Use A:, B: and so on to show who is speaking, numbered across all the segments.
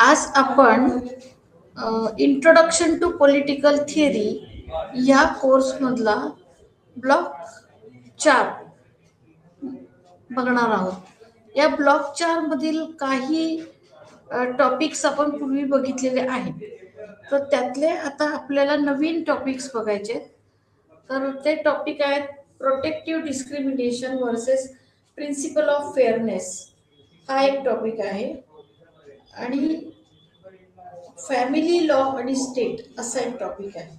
A: आज आपण introduction to political theory या कोर्समधला ब्लॉक 4 बघणार आहोत. या ब्लॉक 4 मधील काही टॉपिक्स आपण पूर्वी बघितलेले आहेत, तर त्यातले आता आपल्याला नवीन टॉपिक्स बघायचे. तर ते टॉपिक आहेत protective discrimination versus principle of fairness, हा एक टॉपिक आहे. आणि फॅमिली लॉ आणि स्टेट असा एक टॉपिक आहे.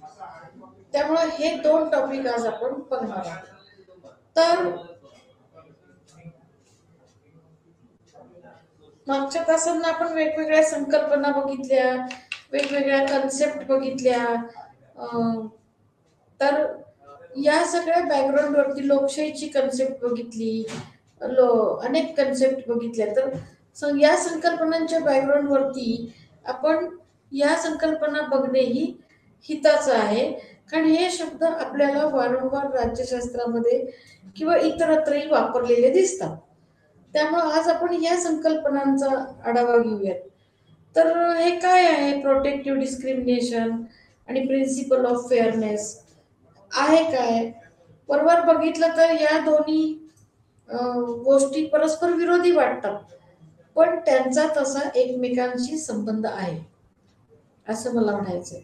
A: त्यामुळे हे दोन टॉपिक आज आपण बघणार आहोत. तर मागच्या तासांना आपण वेगवेगळ्या संकल्पना बघितल्या, वेगवेगळ्या कन्सेप्ट बघितल्या. तर या सगळ्या बॅकग्राऊंड वरती लोकशाहीची कन्सेप्ट बघितली, अनेक कन्सेप्ट बघितल्या. तर या संकल्पनांच्या बॅकग्राऊंड वरती आपण या संकल्पना बघणे ही हिताचं आहे, कारण हे शब्द आपल्याला वारंवार राज्यशास्त्रामध्ये किंवा इतरत्रही वापरलेले दिसतात. त्यामुळे आज आपण या संकल्पनांचा आढावा घेऊयात. तर हे काय आहे प्रोटेक्टिव्ह डिस्क्रिमिनेशन आणि प्रिन्सिपल ऑफ फेअरनेस आहे काय? बरोबर बघितलं तर या दोन्ही गोष्टी परस्पर विरोधी वाटतात, पण त्यांचा तसा एकमेकांशी संबंध आहे असं मला म्हणायचंय.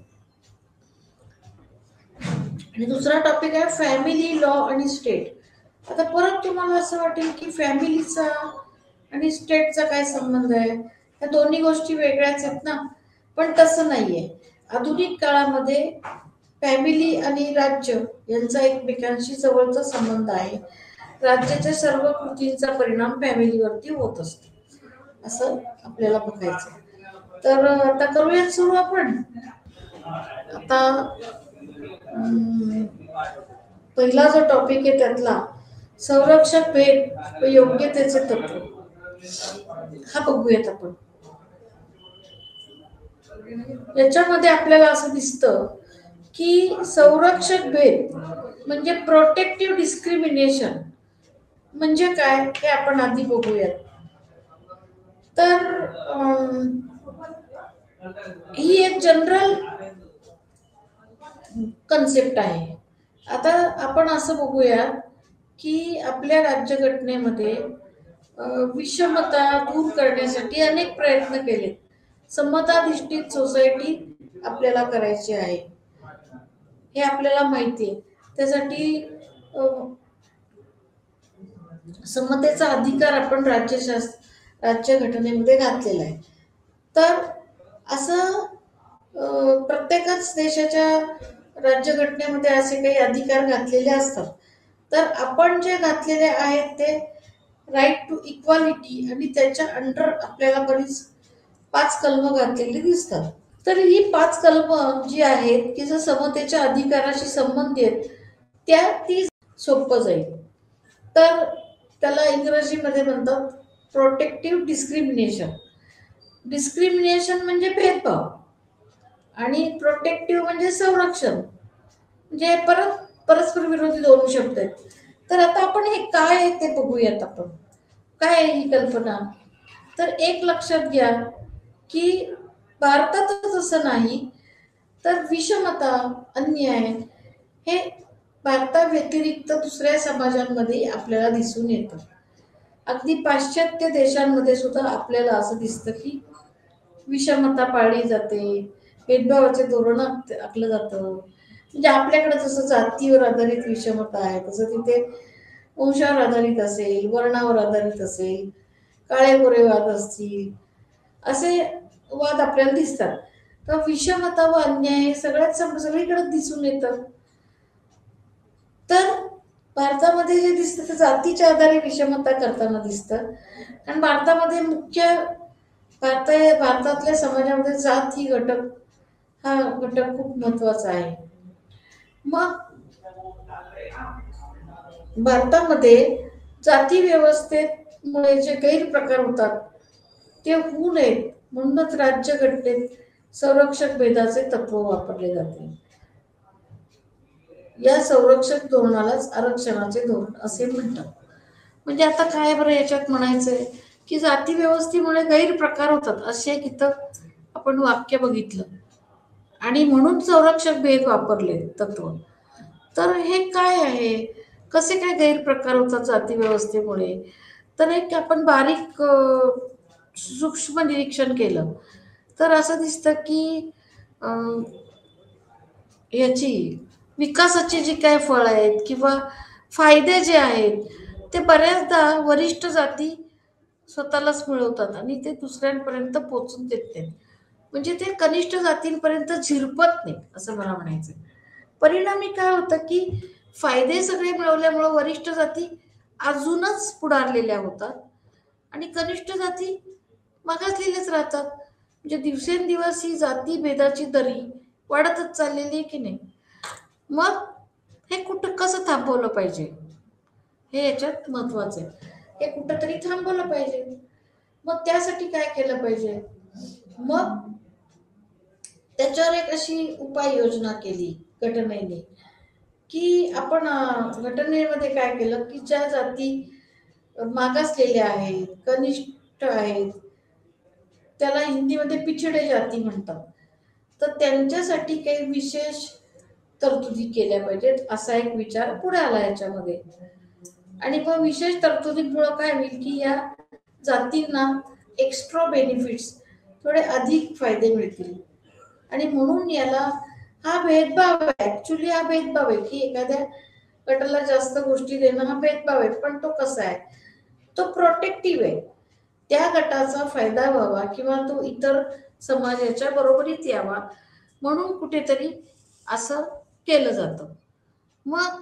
A: आणि दुसरा टॉपिक आहे फॅमिली लॉ आणि स्टेट. आता परत तुम्हाला असं वाटेल की फॅमिलीचा आणि स्टेटचा काय संबंध आहे, या दोन्ही गोष्टी वेगळ्याच आहेत ना. पण तसं नाहीये. आधुनिक काळामध्ये फॅमिली आणि राज्य यांचा एकमेकांशी जवळचा संबंध आहे. राज्याच्या सर्व कृतींचा परिणाम फॅमिलीवरती होत असतो असं आपल्याला बघायचं. तर आता करूयात सुरू आपण. आता पहिला जो टॉपिक आहे त्यातला संरक्षक भेद व योग्यतेचे तत्व, हा बघूयात आपण. याच्यामध्ये आपल्याला असं दिसतं की संरक्षक भेद म्हणजे प्रोटेक्टिव्ह डिस्क्रिमिनेशन म्हणजे काय हे आपण आधी बघूयात. तर ही एक जनरल कन्सेप्ट आहे. आता आपण असं बघूया की आपल्या राज्यघटनेमध्ये विषमता दूर करण्यासाठी अनेक प्रयत्न केले. समताधिष्ठित सोसायटी आपल्याला करायची आहे, हे आपल्याला माहिती आहे. त्यासाठी समतेचा अधिकार आपण राज्यघटनेमध्ये घातलेला आहे. तर असं प्रत्येकच देशाच्या राज्यघटनेमध्ये असे काही अधिकार घातलेले असतात. तर आपण जे घातलेले आहेत ते राईट टू इक्वालिटी आणि त्याच्या अंडर आपल्याला बरीच 5 कलम घातलेली दिसतात. तर ही 5 कलम जी आहेत की जर समतेच्या अधिकाराशी संबंधित ती सोपं जाईल. तर त्याला इंग्रजीमध्ये म्हणतात प्रोटेक्टिव्ह डिस्क्रिमिनेशन. डिस्क्रिमिनेशन म्हणजे भेदभाव आणि प्रोटेक्टिव्ह म्हणजे संरक्षण, म्हणजे परस्पर विरोधी दोन शब्द आहेत. तर आता आपण हे काय आहे ते बघूयात आपण. काय आहे ही कल्पना? तर एक लक्षात घ्या की भारतातच असं नाही तर विषमता, अन्याय हे भारताव्यतिरिक्त दुसऱ्या समाजांमध्ये आपल्याला दिसून येतं. अगदी पाश्चात्य देशांमध्ये सुद्धा आपल्याला असं दिसतं की विषमता पाळली जाते, भेदभावाचे धोरण आखलं जातं. म्हणजे आपल्याकडे जसं जातीवर आधारित विषमता आहे तसं तिथे वंशावर आधारित असेल, वर्णावर आधारित असेल, काळे गोरे वाद असतील, असे वाद आपल्याला दिसतात. तर विषमता व अन्याय हे सगळीकडे दिसून येतं. तर भारतामध्ये जे दिसतं ते जातीच्या आधारे विषमता करताना दिसतं. कारण भारतामध्ये मुख्य भारतातल्या समाजामध्ये जात हा घटक खूप महत्वाचा आहे. मग भारतामध्ये जाती व्यवस्थेमुळे जे गैरप्रकार होतात ते होऊ नयेत म्हणूनच राज्यघटनेत संरक्षक भेदाचे तत्व वापरले जाते. या संरक्षक धोरणालाच आरक्षणाचे धोरण असे म्हणतात. म्हणजे आता काय बरं याच्यात म्हणायचंय की जाती व्यवस्थेमुळे गैरप्रकार होतात असे इथं आपण वाक्य बघितलं आणि म्हणून संरक्षक भेद वापरले तत्व. तर हे काय आहे, कसे काय गैरप्रकार होतात जाती व्यवस्थेमुळे? तर एक आपण बारीक सूक्ष्म निरीक्षण केलं तर असं दिसतं की याची विकासाची जी काय फळ आहेत किंवा फायदे जे आहेत ते बऱ्याचदा वरिष्ठ जाती स्वतःलाच मिळवतात आणि ते दुसऱ्यांपर्यंत पोचून देत नाहीत. म्हणजे ते कनिष्ठ जातींपर्यंत झिरपत नाही असं मला म्हणायचं. परिणामी काय होतं की फायदे सगळे मिळवल्यामुळे वरिष्ठ जाती अजूनच पुढारलेल्या होतात आणि कनिष्ठ जाती मागासलेलेच राहतात. म्हणजे दिवसेंदिवस ही जाती भेदाची दरी वाढतच चाललेली आहे की नाही. मग हे कुठं कसं थांबवलं पाहिजे हे याच्यात महत्वाचं आहे. हे कुठंतरी थांबवलं पाहिजे. मग त्यासाठी काय केलं पाहिजे? मग त्याच्यावर एक अशी उपाययोजना केली घटनेने की आपण घटनेमध्ये काय केलं की ज्या जाती मागासलेल्या आहेत, कनिष्ठ आहेत, त्याला हिंदीमध्ये पिछडे जाती म्हणतात, तर त्यांच्यासाठी काही विशेष तरतुदी केल्या पाहिजेत असा एक विचार पुढे आला याच्यामध्ये. आणि मग विशेष तरतुदीमुळे काय होईल की या जातींना एक्स्ट्रा बेनिफिट्स थोडे अधिक फायदे मिळतील. आणि म्हणून याला हा भेदभाव आहे, ऍक्च्युली हा भेदभाव आहे की एखाद्या गटाला जास्त गोष्टी देणं हा भेदभाव आहे. पण तो कसा आहे, तो प्रोटेक्टिव्ह आहे. त्या गटाचा फायदा व्हावा किंवा तो इतर समाजाच्या बरोबरीत यावा म्हणून कुठेतरी असं केलं जातं. मग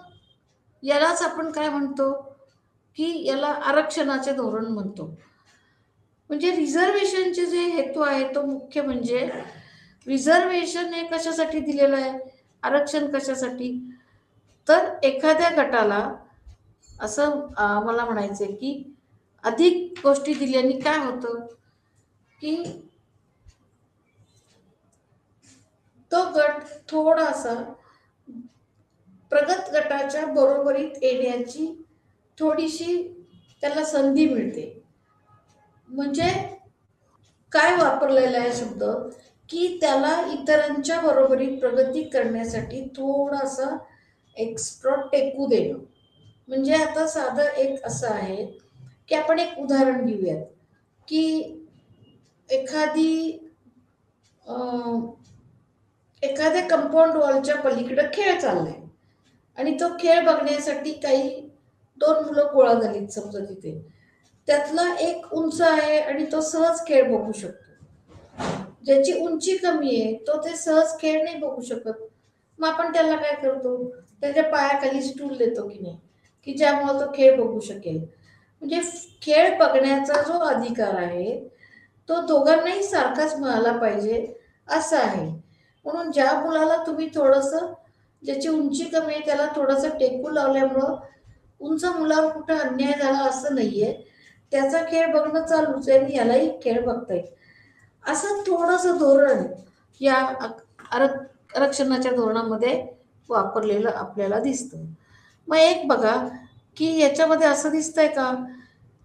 A: यालाच आपण काय म्हणतो की याला आरक्षणाचे धोरण म्हणतो. म्हणजे रिझर्वेशनचे जे हेतू आहे तो मुख्य म्हणजे रिझर्वेशन हे कशासाठी दिलेलं आहे, आरक्षण कशासाठी, तर एखाद्या गटाला असं मला म्हणायचंय की अधिक गोष्टी दिल्याने काय होतं की तो गट थोडासा प्रगत गटाच्या बरोबरीत येण्याची थोडीशी त्याला संधी मिळते. म्हणजे काय वापरलेला आहे शब्द की त्याला इतरांच्या बरोबरीत प्रगती करण्यासाठी थोडासा एक्स्ट्रा टेकू देणं. म्हणजे आता साधं एक असं आहे की आपण एक उदाहरण घेऊयात की एखाद्या कंपाऊंड वॉलच्या पलीकडे खेळ चाललाय आणि तो खेळ बघण्यासाठी काही दोन मुलं गोळा झालीत समजा तिथे. त्यातला एक उंच आहे आणि तो सहज खेळ बघू शकतो. ज्याची उंची कमी आहे तो ते सहज खेळ नाही बघू शकत. मग आपण त्याला काय करतो, त्याच्या पायाखाली स्टूल देतो की नाही, की ज्यामुळे तो खेळ बघू शकेल. म्हणजे खेळ बघण्याचा जो अधिकार आहे तो दोघांनाही सारखाच मिळाला पाहिजे असं आहे. म्हणून ज्या मुलाला तुम्ही थोडंसं, ज्याची उंची कमी आहे त्याला थोडंसं टेकू लावल्यामुळं उंच मुलावर कुठं अन्याय झाला असं नाहीये. त्याचा खेळ बघणं चालूच आहे आणि यालाही खेळ बघता येईल असं थोडंसं धोरण या आरक्षणाच्या धोरणामध्ये वापरलेलं आपल्याला दिसतं. मग एक बघा की याच्यामध्ये असं दिसतंय का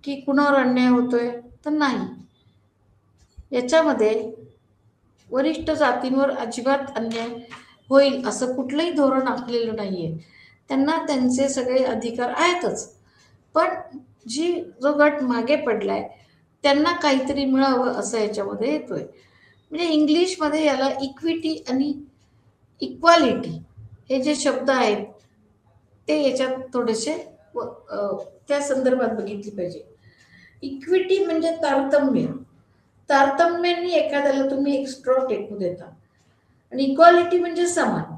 A: की कुणावर अन्याय होतोय, तर नाही. याच्यामध्ये वरिष्ठ जातींवर अजिबात अन्याय होईल असं कुठलंही धोरण आखलेलं नाहीये. त्यांना त्यांचे सगळे अधिकार आहेतच. पण जो गट मागे पडलाय त्यांना काहीतरी मिळावं असं याच्यामध्ये येतोय. म्हणजे इंग्लिशमध्ये याला इक्विटी आणि इक्वालिटी हे जे शब्द आहेत ते याच्यात थोडेसे त्या संदर्भात बघितली पाहिजे. इक्विटी म्हणजे तारतम्य. तारतम्याने एखाद्याला तुम्ही एक्स्ट्रा टेकू देता. आणि इक्वालिटी म्हणजे समान.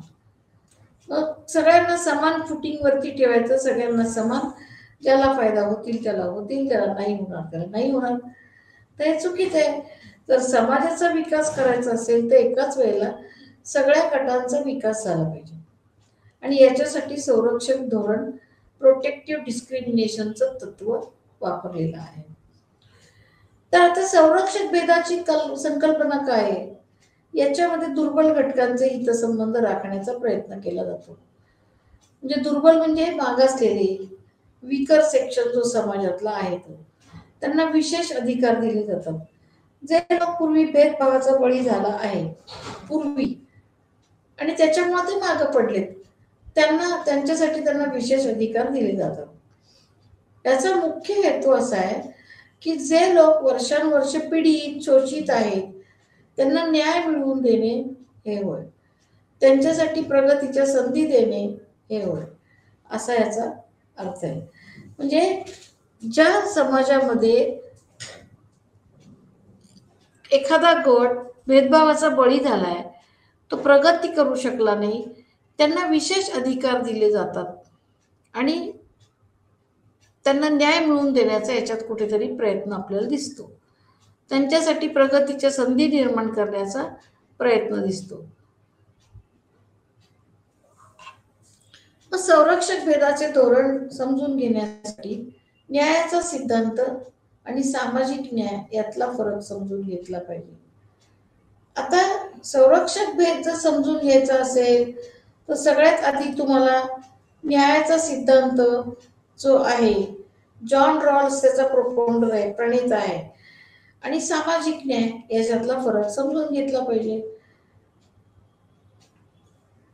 A: मग सगळ्यांना समान फुटिंगवरती ठेवायचं, सगळ्यांना समान, ज्याला फायदा होतील त्याला होतील, ज्याला नाही होणार त्याला नाही होणार. तर हे चुकीचं आहे. जर समाजाचा विकास करायचा असेल तर एकाच वेळेला सगळ्या गटांचा विकास झाला पाहिजे. आणि याच्यासाठी संरक्षक धोरण प्रोटेक्टिव्ह डिस्क्रिमिनेशनचं तत्व वापरलेलं आहे. तर आता संरक्षक भेदाची संकल्पना काय आहे, याच्यामध्ये दुर्बल घटकांचे हितसंबंध राखण्याचा प्रयत्न केला जातो. म्हणजे दुर्बल म्हणजे मागासलेले वीकर सेक्शन जो समाजातला आहे तो, त्यांना विशेष अधिकार दिले जातात. जे लोक पूर्वी भेदभावाचा बळी झाला आहे पूर्वी आणि त्याच्यामुळे ते मागे पडलेत, त्यांच्यासाठी त्यांना विशेष अधिकार दिले जातात. याचा मुख्य हेतू असा आहे की जे लोक वर्षानुवर्ष पीडित शोषित आहेत त्यांना न्याय मिळवून देणे हे होय, त्यांच्यासाठी प्रगतीच्या संधी देणे हे होय, असा याचा अर्थ आहे. म्हणजे ज्या समाजामध्ये एखादा गट भेदभावाचा बळी झालाय, तो प्रगती करू शकला नाही, त्यांना विशेष अधिकार दिले जातात आणि त्यांना न्याय मिळवून देण्याचा याच्यात कुठेतरी प्रयत्न आपल्याला दिसतो. त्यांच्यासाठी प्रगतीच्या संधी निर्माण करण्याचा प्रयत्न दिसतो. मग संरक्षक भेदाचे धोरण समजून घेण्यासाठी न्यायाचा सिद्धांत आणि सामाजिक न्याय यातला फरक समजून घेतला पाहिजे. आता संरक्षक भेद जर समजून घ्यायचा असेल तर सगळ्यात आधी तुम्हाला न्यायाचा सिद्धांत जो आहे, जॉन रॉल्स त्याचा प्रोपॉन्डर आहे, प्रणेता आहे, आणि सामाजिक न्याय याच्यातला फरक समजून घेतला पाहिजे.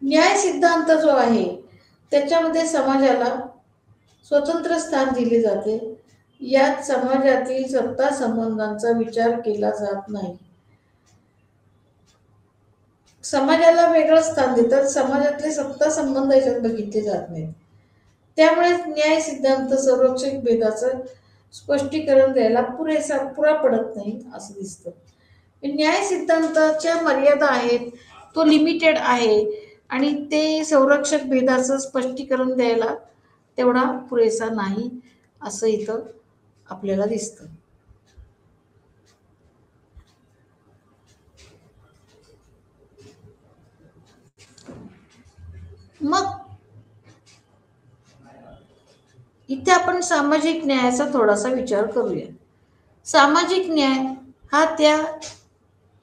A: न्याय सिद्धांत जो आहे त्याच्यामध्ये समाजाला स्वतंत्र स्थान दिले जाते. यात समाजातील सत्ता संबंधांचा विचार केला जात नाही. समाजाला वेगळं स्थान देतात, समाजातले सत्ता संबंध याच्यात बघितले जात नाहीत. त्यामुळे न्याय सिद्धांत संरक्षक भेदाचं स्पष्टीकरण द्यायला पुरा पडत नाही असं दिसतं. न्याय सिद्धांताच्या मर्यादा आहेत, तो लिमिटेड आहे आणि ते संरक्षक भेदाचं स्पष्टीकरण द्यायला तेवढा पुरेसा नाही असं इथं आपल्याला दिसतं. मग इथे आपण सामाजिक न्यायाचा थोडासा विचार करूया. सामाजिक न्याय हा त्या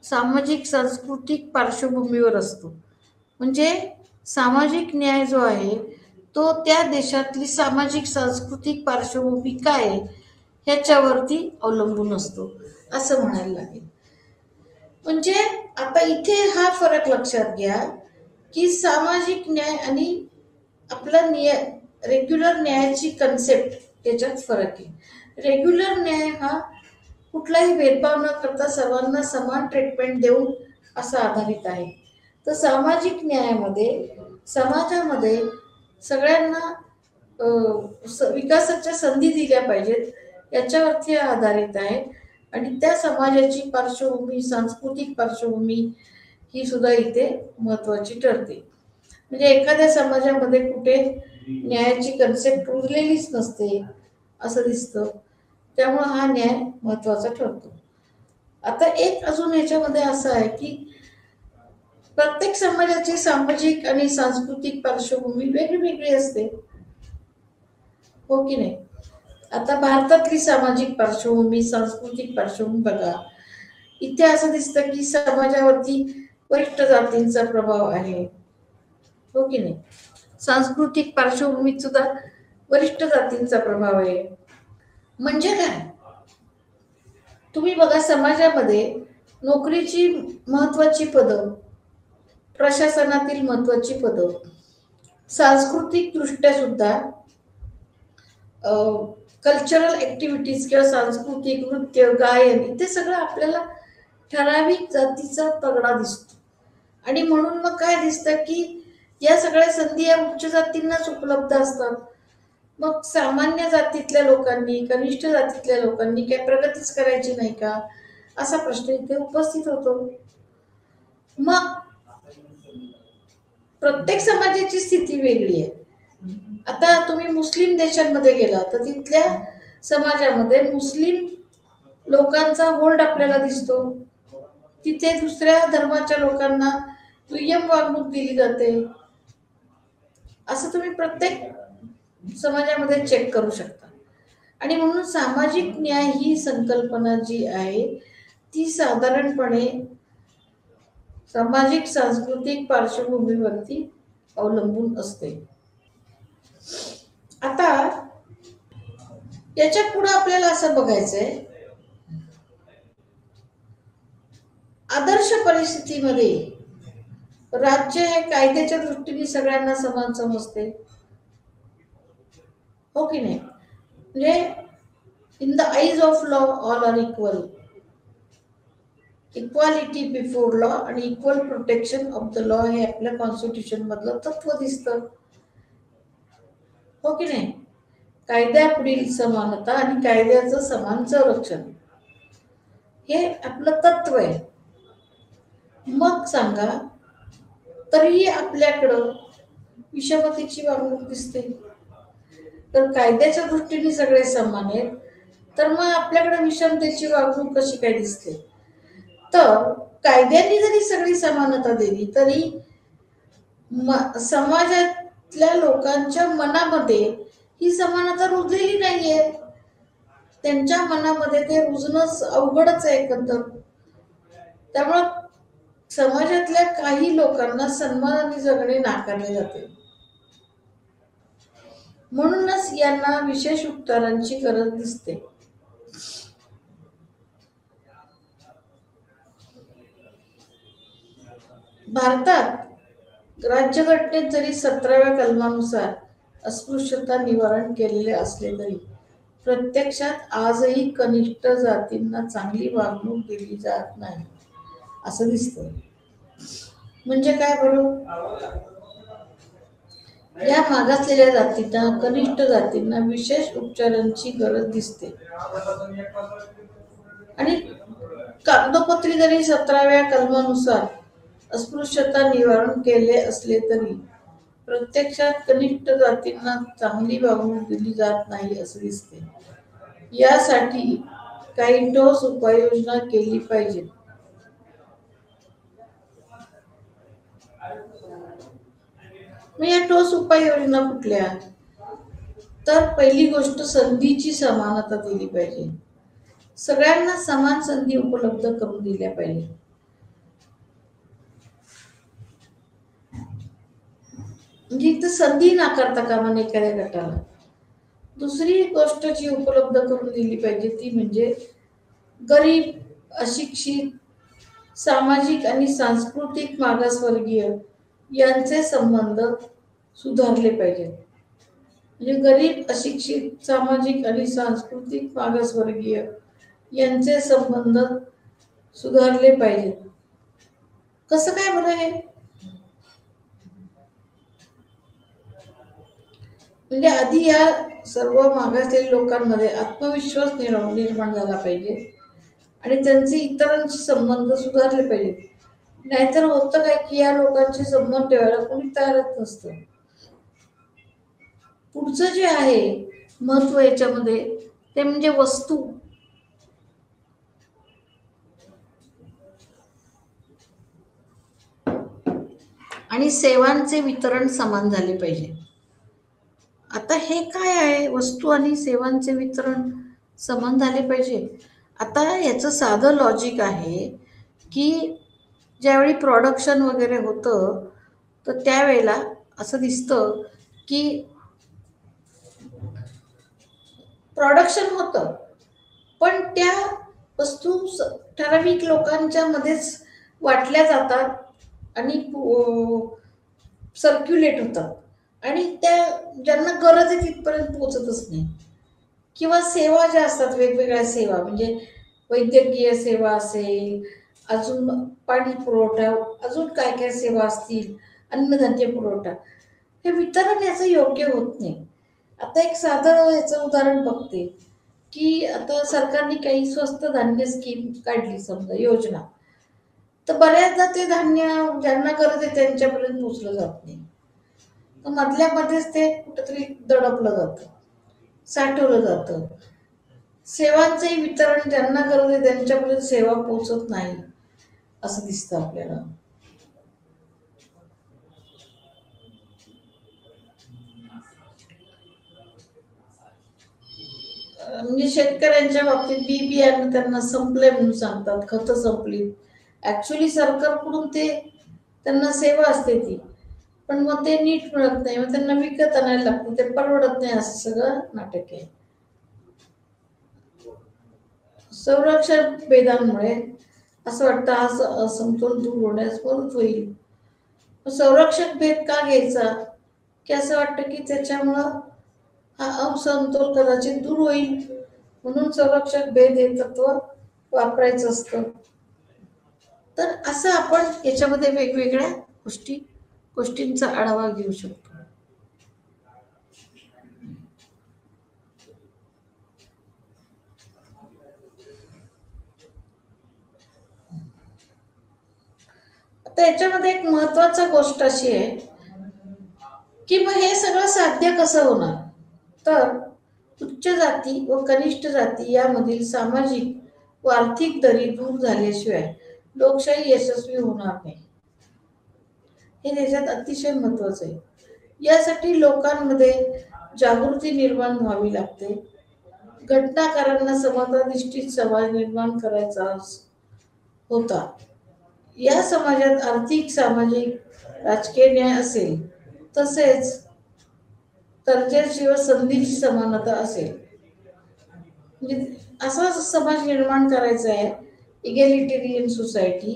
A: सामाजिक सांस्कृतिक पार्श्वभूमीवर असतो. म्हणजे सामाजिक न्याय जो आहे तो त्या देशातली सामाजिक सांस्कृतिक पार्श्वभूमी काय ह्याच्यावरती अवलंबून असतो असं म्हणायला लागेल. म्हणजे आता इथे हा फरक लक्षात घ्या की सामाजिक न्याय आणि आपला रेग्युलर न्यायाची कन्सेप्ट याच्यात फरक आहे. रेग्युलर न्याय हा कुठलाही भेदभाव न करता सर्वांना समान ट्रीटमेंट देऊन असा आधारित आहे. तर सामाजिक न्यायामध्ये समाजामध्ये सगळ्यांना विकासाच्या संधी दिल्या पाहिजेत याच्यावरती आधारित आहे. आणि त्या समाजाची पार्श्वभूमी, सांस्कृतिक पार्श्वभूमी ही सुद्धा इथे महत्वाची ठरते. म्हणजे एखाद्या समाजामध्ये कुठे न्यायाची कन्सेप्ट रुजलेलीच नसते असं दिसतं, त्यामुळे हा न्याय महत्वाचा ठरतो. आता एक अजून याच्यामध्ये असं आहे की प्रत्येक समाजाची सामाजिक आणि सांस्कृतिक पार्श्वभूमी वेगळी असते, हो की नाही. आता भारतातली सामाजिक पार्श्वभूमी, सांस्कृतिक पार्श्वभूमी बघा. इथे असं दिसतं की समाजावरती वरिष्ठ जातींचा प्रभाव आहे, हो की नाही. सांस्कृतिक पार्श्वभूमीत सुद्धा वरिष्ठ जातींचा प्रभाव आहे. म्हणजे काय, तुम्ही बघा समाजामध्ये नोकरीची महत्वाची पदं, प्रशासनातील महत्वाची पदं, सांस्कृतिक दृष्ट्या सुद्धा कल्चरल ऍक्टिव्हिटीज किंवा सांस्कृतिक नृत्य, गायन इथे सगळं आपल्याला ठराविक जातीचा तगडा दिसतो. आणि म्हणून मग काय दिसतं की या सगळ्या संधी या उच्च जातींनाच उपलब्ध असतात. मग सामान्य जातीतल्या लोकांनी, कनिष्ठ जातीतल्या लोकांनी काय प्रगतीच करायची नाही का असा प्रश्न इथे उपस्थित होतो. मग प्रत्येक समाजाची स्थिती वेगळी आहे. आता तुम्ही मुस्लिम देशांमध्ये गेला तर तिथल्या समाजामध्ये मुस्लिम लोकांचा होल्ड आपल्याला दिसतो. तिथे दुसऱ्या धर्माच्या लोकांना दुय्यम वागणूक दिली जाते. असं तुम्ही प्रत्येक समाजामध्ये चेक करू शकता. आणि म्हणून सामाजिक न्याय ही संकल्पना जी आहे ती साधारणपणे सामाजिक सांस्कृतिक पार्श्वभूमीवरती अवलंबून असते. आता याच्या पुढे आपल्याला असं बघायचंय आदर्श परिस्थितीमध्ये राज्य हे कायद्याच्या दृष्टीने सगळ्यांना समान समजते, हो की नाही? म्हणजे in the eyes of law all are equal, equality before law आणि equal protection of the law हे आपल्या कॉन्स्टिट्यूशन मधलं तत्व दिसतं, हो की नाही? कायद्यापुढील समानता आणि कायद्याचं समान संरक्षण हे आपलं तत्व आहे. मग सांगा, तरीही आपल्याकडं विषमतेची वागणूक दिसते. तर कायद्याच्या दृष्टीने सगळे समान आहेत, तर मग आपल्याकडे विषमतेची वागणूक कशी काय दिसते? तर कायद्याने जरी सगळी समानता दिली तरी समाजातल्या लोकांच्या मनामध्ये ही समानता रुजलेली नाहीये. त्यांच्या मनामध्ये ते रुजणं अवघडच आहे एकंदर. त्यामुळं समाजातल्या काही लोकांना सन्मानाने जगणे नाकारले जाते. म्हणूनच यांना विशेष उपचारांची गरज दिसते. भारतात राज्यघटनेत जरी 17व्या कलमानुसार अस्पृश्यता निवारण केलेले असले तरी प्रत्यक्षात आजही कनिष्ठ जातींना चांगली वागणूक दिली जात नाही असं दिसतं. म्हणजे काय बरं? या मागासलेल्या जातींना, कनिष्ठ जातींना विशेष उपचारांची गरज दिसते. आणि कागदोपत्री जरी 17व्या कलमानुसार अस्पृश्यता निवारण केले असले तरी प्रत्यक्षात कनिष्ठ जातींना चांगली वागणूक दिली जात नाही असं दिसते. यासाठी काही ठोस उपाययोजना केली पाहिजे. मग या ठोस उपाययोजना कुठल्या? तर पहिली गोष्ट संधीची समानता दिली पाहिजे. सगळ्यांना समान संधी उपलब्ध करून दिल्या पाहिजे. म्हणजे इथं संधी नाकारता कामा नये एखाद्या गटाला. दुसरी गोष्ट जी उपलब्ध करून दिली पाहिजे ती म्हणजे गरीब, अशिक्षित, सामाजिक आणि सांस्कृतिक मागासवर्गीय यांचे संबंध सुधारले पाहिजेत. म्हणजे गरीब, अशिक्षित, सामाजिक आणि सांस्कृतिक मागासवर्गीय यांचे संबंध सुधारले पाहिजेत. कसं काय बरं हे? म्हणजे आधी या सर्व मागासलेल्या लोकांमध्ये आत्मविश्वास निर्माण झाला पाहिजे आणि त्यांचे इतरांशी संबंध सुधारले पाहिजेत. नाहीतर होतं काय की या लोकांचे संबंध ठेवायला कोणी तयारच नसतं. पुढचं जे आहे महत्व याच्यामध्ये ते म्हणजे वस्तू आणि सेवांचे वितरण समान झाले पाहिजे. आता हे काय आहे, वस्तू आणि सेवांचे वितरण समान झाले पाहिजे? आता याचं साधं लॉजिक आहे की ज्यावेळी प्रोडक्शन वगैरे होतं तर त्यावेळेला असं दिसतं की प्रोडक्शन होतं पण त्या वस्तू ठराविक लोकांच्या मध्येच वाटल्या जातात आणि सर्क्युलेट होतात आणि त्या ज्यांना गरज आहे तिथपर्यंत पोचतच नाही. किंवा सेवा ज्या असतात, वेगवेगळ्या सेवा म्हणजे वैद्यकीय सेवा असेल, अजून पाणी पुरवठा, अजून काय काय सेवा असतील, अन्नधान्य पुरवठा, हे वितरण याचं योग्य होत नाही. आता एक साधं याचं उदाहरण बघते की आता सरकारने काही स्वस्त धान्य स्कीम काढली समजा योजना, तर बऱ्याचदा ते धान्य ज्यांना गरज आहे त्यांच्यापर्यंत पोचलं जात नाही. तर मधल्या मध्येच ते कुठंतरी दडपलं जातं, साठवलं जातं. सेवांचंही वितरण ज्यांना गरज आहे त्यांच्यापर्यंत सेवा पोचत नाही असं दिसतं आपल्याला. म्हणजे शेतकऱ्यांच्या बाबतीत बी बियाणं त्यांना संपले म्हणून सांगतात, खतं संपली. ऍक्च्युली सरकारकडून ते त्यांना सेवा असते ती, पण मग ते नीट मिळत नाही, मग त्यांना विकत आणायला लागतं, ते परवडत नाही, असं सगळं नाटक आहे. संरक्षण भेदांमुळे असं वाटतं हा असमतोल दूर होण्यास मदत होईल. संरक्षक भेद का घ्यायचा, की असं वाटतं की त्याच्यामुळं हा असमतोल कदाचित दूर होईल, म्हणून संरक्षक भेद हे तत्व वापरायचं असतं. तर असं आपण याच्यामध्ये वेगवेगळ्या गोष्टींचा आढावा घेऊ शकतो. आता याच्यामध्ये एक महत्वाची गोष्ट अशी आहे की मग हे सगळं साध्य कसं होणार. तर उच्च जाती व कनिष्ठ जाती यामधील सामाजिक व आर्थिक दरी दूर झाल्याशिवाय लोकशाही यशस्वी होणार नाही. हे त्याच्यात अतिशय महत्वाचं आहे. यासाठी लोकांमध्ये जागृती निर्माण व्हावी लागते. घटनाकारांना समताधिष्ठित समाज निर्माण करायचा होता. या समाजात आर्थिक, सामाजिक, राजकीय न्याय असेल, तसेच दर्जाची व संधीची समानता असेल. म्हणजे असा समाज निर्माण करायचा आहे, इगॅलिटेरियन सोसायटी,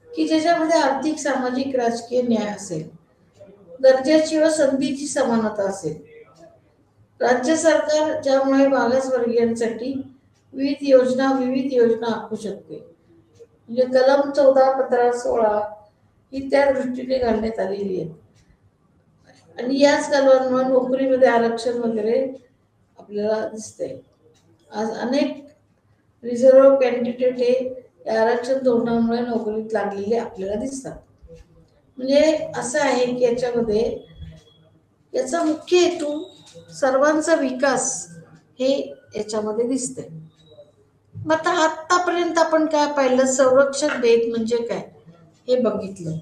A: की ज्याच्यामध्ये आर्थिक, सामाजिक, राजकीय न्याय असेल, दर्जाची व संधीची समानता असेल. राज्य सरकार ज्यामुळे मागासवर्गीयांसाठी विविध योजना आखू शकते. म्हणजे कलम 14, 15, 16 ही त्या दृष्टीने घालण्यात आलेली आहे. आणि याच कलमांमुळे नोकरीमध्ये आरक्षण वगैरे आपल्याला दिसतंय. आज अनेक रिझर्व्ह कॅन्डिडेट हे या आरक्षण धोरणामुळे नोकरीत लागलेले आपल्याला दिसतात. म्हणजे असं आहे की याच्यामध्ये याचा मुख्य हेतू सर्वांचा विकास हे याच्यामध्ये दिसते. मग आता आतापर्यंत आपण काय पाहिलं, संरक्षक भेद म्हणजे काय हे बघितलं,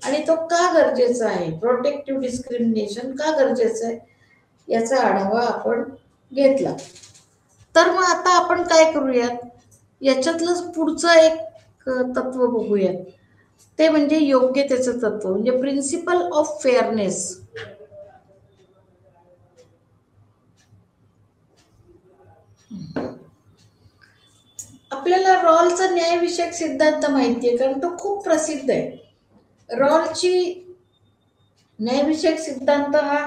A: आणि तो का गरजेचा आहे, प्रोटेक्टिव्ह डिस्क्रिमिनेशन का गरजेचं आहे याचा आढावा आपण घेतला. तर मग आता आपण काय करूयात, याच्यातलंच पुढचं एक तत्व बघूयात. ते म्हणजे योग्यतेचं तत्व, म्हणजे प्रिन्सिपल ऑफ फेअरनेस. आपल्याला रॉलचा न्यायविषयक सिद्धांत माहिती आहे, कारण तो खूप प्रसिद्ध आहे. रॉलची न्यायविषयक सिद्धांत हा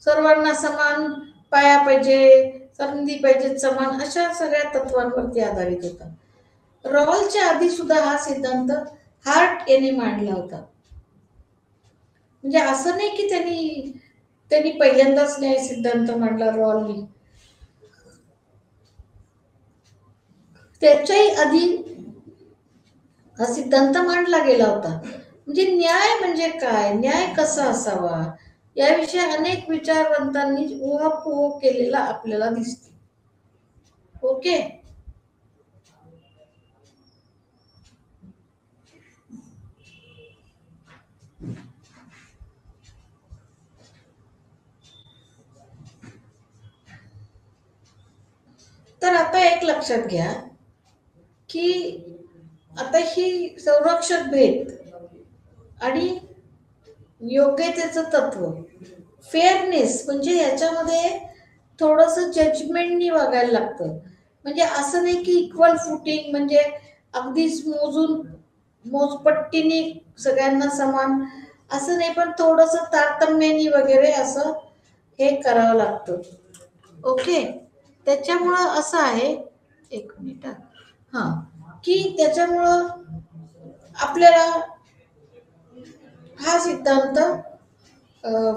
A: सर्वांना समान पाया पाहिजे, संधी पाहिजे समान, अशा सगळ्या तत्वांवरती आधारित होता. रॉलच्या आधी सुद्धा हा सिद्धांत हार्ट याने मांडला होता. म्हणजे असं नाही की त्यांनी पहिल्यांदाच न्याय सिद्धांत मांडला रॉलनी. त्याच्याही आधी हा सिद्धांत मांडला गेला होता. म्हणजे न्याय म्हणजे काय, न्याय कसा असावा याविषयी अनेक विचारवंतांनी उहापोह केलेला आपल्याला दिसते. ओके. तर आता एक लक्षात घ्या की आता ही संरक्षक भेद आणि योग्यतेचं तत्व, फेअरनेस, म्हणजे याच्यामध्ये थोडस जजमेंटनी वागायला लागतं. म्हणजे असं नाही की इक्वल फुटिंग, म्हणजे अगदीच मोजपट्टीने सगळ्यांना समान असं नाही, पण थोडस तारतम्यानी वगैरे असं हे करावं लागतं. ओके. त्याच्यामुळं असं आहे, एक मिनिट हा, की त्याच्यामुळं आपल्याला हा सिद्धांत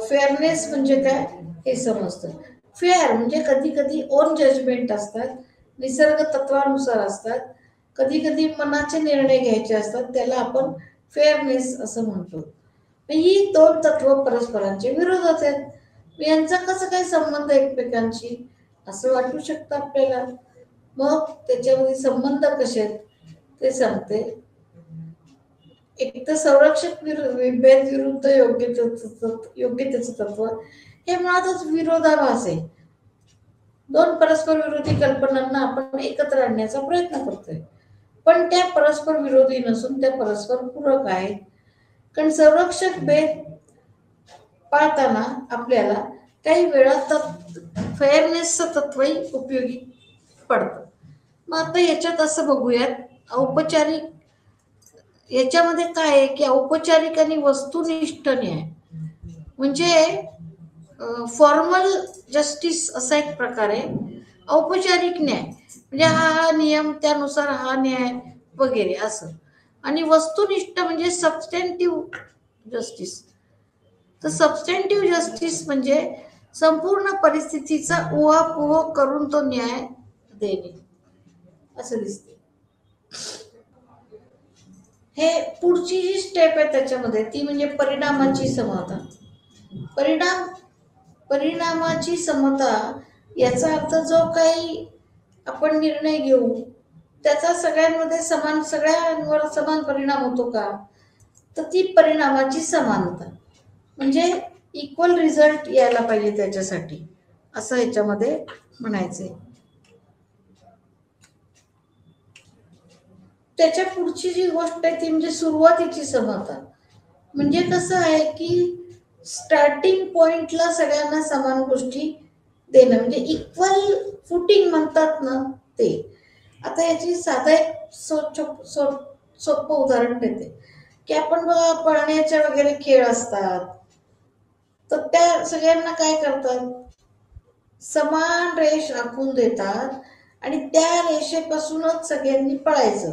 A: फेअरनेस म्हणजे काय हे समजतं. फेअर म्हणजे कधी कधी ओन जजमेंट असतात, निसर्ग तत्वानुसार असतात, कधी कधी मनाचे निर्णय घ्यायचे असतात, त्याला आपण फेअरनेस असं म्हणतो. ही दोन तत्व परस्परांचे विरोधात आहेत. यांचा कसं काय संबंध एकमेकांशी असं वाटू शकतं आपल्याला. मग त्याच्यामध्ये संबंध कसे आहेत ते सांगते. एक तर संरक्षक भेद विरुद्ध योग्यतेचं तत्व हे मुळातच विरोधाभास आहे. दोन परस्पर विरोधी कल्पनांना आपण एकत्र आणण्याचा प्रयत्न करतोय, पण त्या परस्पर विरोधी नसून त्या परस्पर पूरक आहेत. कारण संरक्षक भेद पाळताना आपल्याला काही वेळा फेअरनेसचं तत्वही उपयोगी पडतं. मग आता याच्यात असं बघूयात, औपचारिक याच्यामध्ये काय आहे की औपचारिक आणि वस्तुनिष्ठ न्याय म्हणजे फॉर्मल जस्टिस असा एक प्रकार आहे. औपचारिक न्याय म्हणजे हा नियम त्यानुसार हा न्याय वगैरे असं. आणि वस्तुनिष्ठ म्हणजे सबस्टॅन्टिव्ह जस्टिस. तर सबस्टॅन्टिव्ह जस्टिस म्हणजे संपूर्ण परिस्थितीचा उहापोह करून तो न्याय देणे असं दिसते. हे पुढची जी स्टेप आहे त्याच्यामध्ये ती म्हणजे परिणामाची समता. परिणाम परिणामाची समता याचा अर्थ जो काही आपण निर्णय घेऊ त्याचा सगळ्यांमध्ये सगळ्यांवर समान परिणाम होतो का, तर ती परिणामाची समानता म्हणजे इक्वल रिझल्ट यायला पाहिजे त्याच्यासाठी असं याच्यामध्ये म्हणायचंय. त्याच्या पुढची जी गोष्ट आहे ती म्हणजे सुरुवातीची समता. म्हणजे कसं आहे की स्टार्टिंग पॉइंटला सगळ्यांना समान गोष्टी देणं म्हणजे इक्वल फुटिंग म्हणतात ना ते. आता याची साधं एक सोपं उदाहरण देते की आपण बघा पळण्याच्या वगैरे खेळ असतात तर त्या सगळ्यांना काय करतात, समान रेष आखून देतात आणि त्या रेषेपासूनच सगळ्यांनी पळायचं.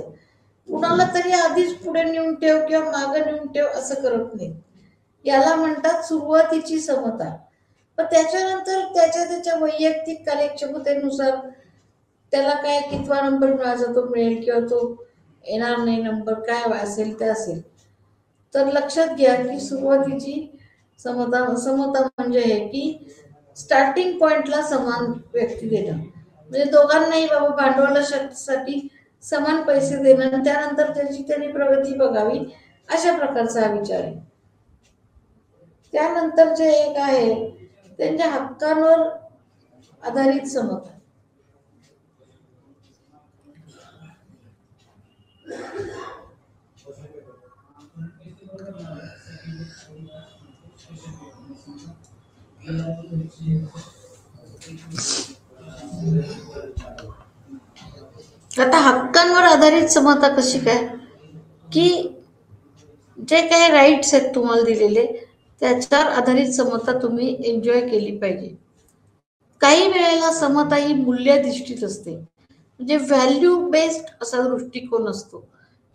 A: कुणाला तरी आधीच पुढे नेऊन ठेव किंवा मागे नेऊन ठेव असं करत नाही. याला म्हणतात सुरुवातीची समता. पण त्याच्यानंतर त्याच्या त्याच्या वैयक्तिक कार्यक्षमतेनुसार त्याला काय कितवा नंबर मिळायचा तो मिळेल किंवा तो येणार नाही नंबर काय असेल ते असेल. तर लक्षात घ्या की सुरुवातीची समता समता म्हणजे हे की स्टार्टिंग पॉइंटला समान व्यक्ती देणं म्हणजे दोघांनाही बाबा भांडवलासाठी समान पैसे देणं आणि त्यानंतर त्याची त्यांनी प्रगती बघावी अशा प्रकारचा हा विचार आहे. त्यानंतर जे एक आहे त्यांच्या हक्कांवर आधारित समता. आता हक्कांवर आधारित समता कशी काय की जे काही राईट्स आहेत तुम्हाला दिलेले त्याच्यावर आधारित समता तुम्ही एन्जॉय केली पाहिजे. काही वेळेला समता ही मूल्याधिष्ठित असते म्हणजे व्हॅल्यू बेस्ड असा दृष्टिकोन असतो.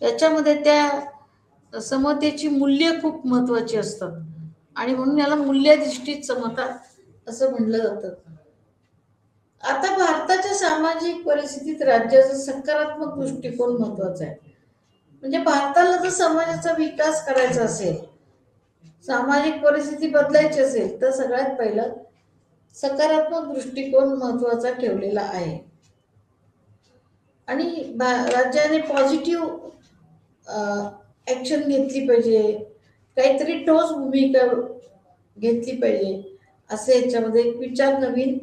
A: याच्यामध्ये त्या समतेची मूल्य खूप महत्वाची असतात आणि म्हणून याला मूल्याधिष्ठित समता असं म्हणलं जातं. आता भारताच्या सामाजिक परिस्थितीत राज्याचा सकारात्मक दृष्टिकोन महत्वाचा आहे. म्हणजे भारताला जर समाजाचा विकास करायचा असेल, सामाजिक परिस्थिती बदलायची असेल तर सगळ्यात पहिलं सकारात्मक दृष्टिकोन महत्वाचा ठेवलेला आहे. आणि राज्याने पॉझिटिव्ह ऍक्शन घेतली पाहिजे, काहीतरी ठोस भूमिका घेतली पाहिजे असे याच्यामध्ये एक विचार नवीन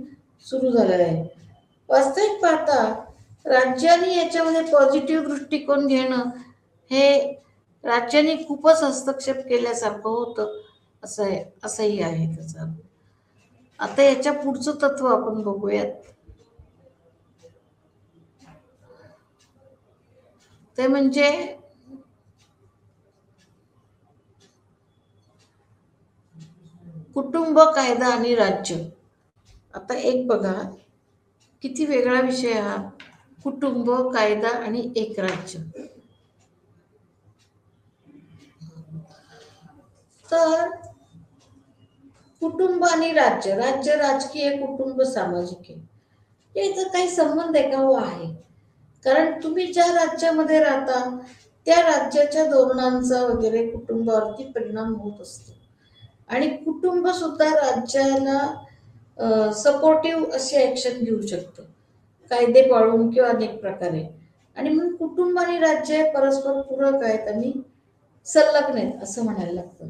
A: सुरू झालेला आहे. वास्तविक पाहता राज्याने याच्यामध्ये पॉझिटिव्ह दृष्टिकोन घेणं हे राज्याने खूपच हस्तक्षेप केल्यासारखं होतं असं आहे, असंही आहे त्याचा. आता याच्या पुढचं तत्व आपण बघूयात. ते म्हणजे कुटुंब, कायदा आणि राज्य. आता एक बघा किती वेगळा विषय हा, कुटुंब, कायदा आणि एक राज्य. तर कुटुंब आणि राज्य, राज्य राजकीय, कुटुंब सामाजिक आहे. याचा काही संबंध आहे का? हो आहे. कारण तुम्ही ज्या राज्यामध्ये राहता त्या राज्याच्या धोरणांचा वगैरे कुटुंबावरती परिणाम होत असतो आणि कुटुंब सुद्धा राज्याला सपोर्टिव्ह अशी ऍक्शन घेऊ शकतं कायदे पाळून किंवा अनेक प्रकारे. आणि म्हणून कुटुंब आणि राज्य परस्पर पूरक आहेत आणि संलग्न आहेत असं म्हणायला लागतं.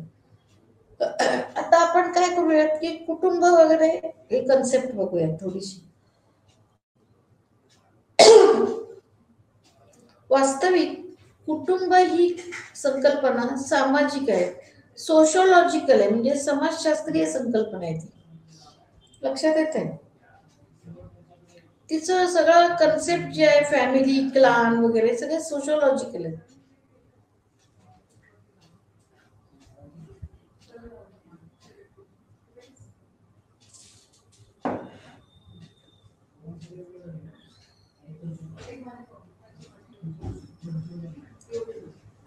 A: आता आपण काय करूयात की कुटुंब वगैरे हे कन्सेप्ट बघूयात थोडीशी. वास्तविक कुटुंब ही संकल्पना सामाजिक आहे, सोशोलॉजिकल आहे म्हणजे समाजशास्त्रीय संकल्पना आहे ती. लक्षात येत आहे तिचं सगळं कन्सेप्ट जे आहे फॅमिली, क्लान वगैरे सगळे सोशोलॉजिकल आहे.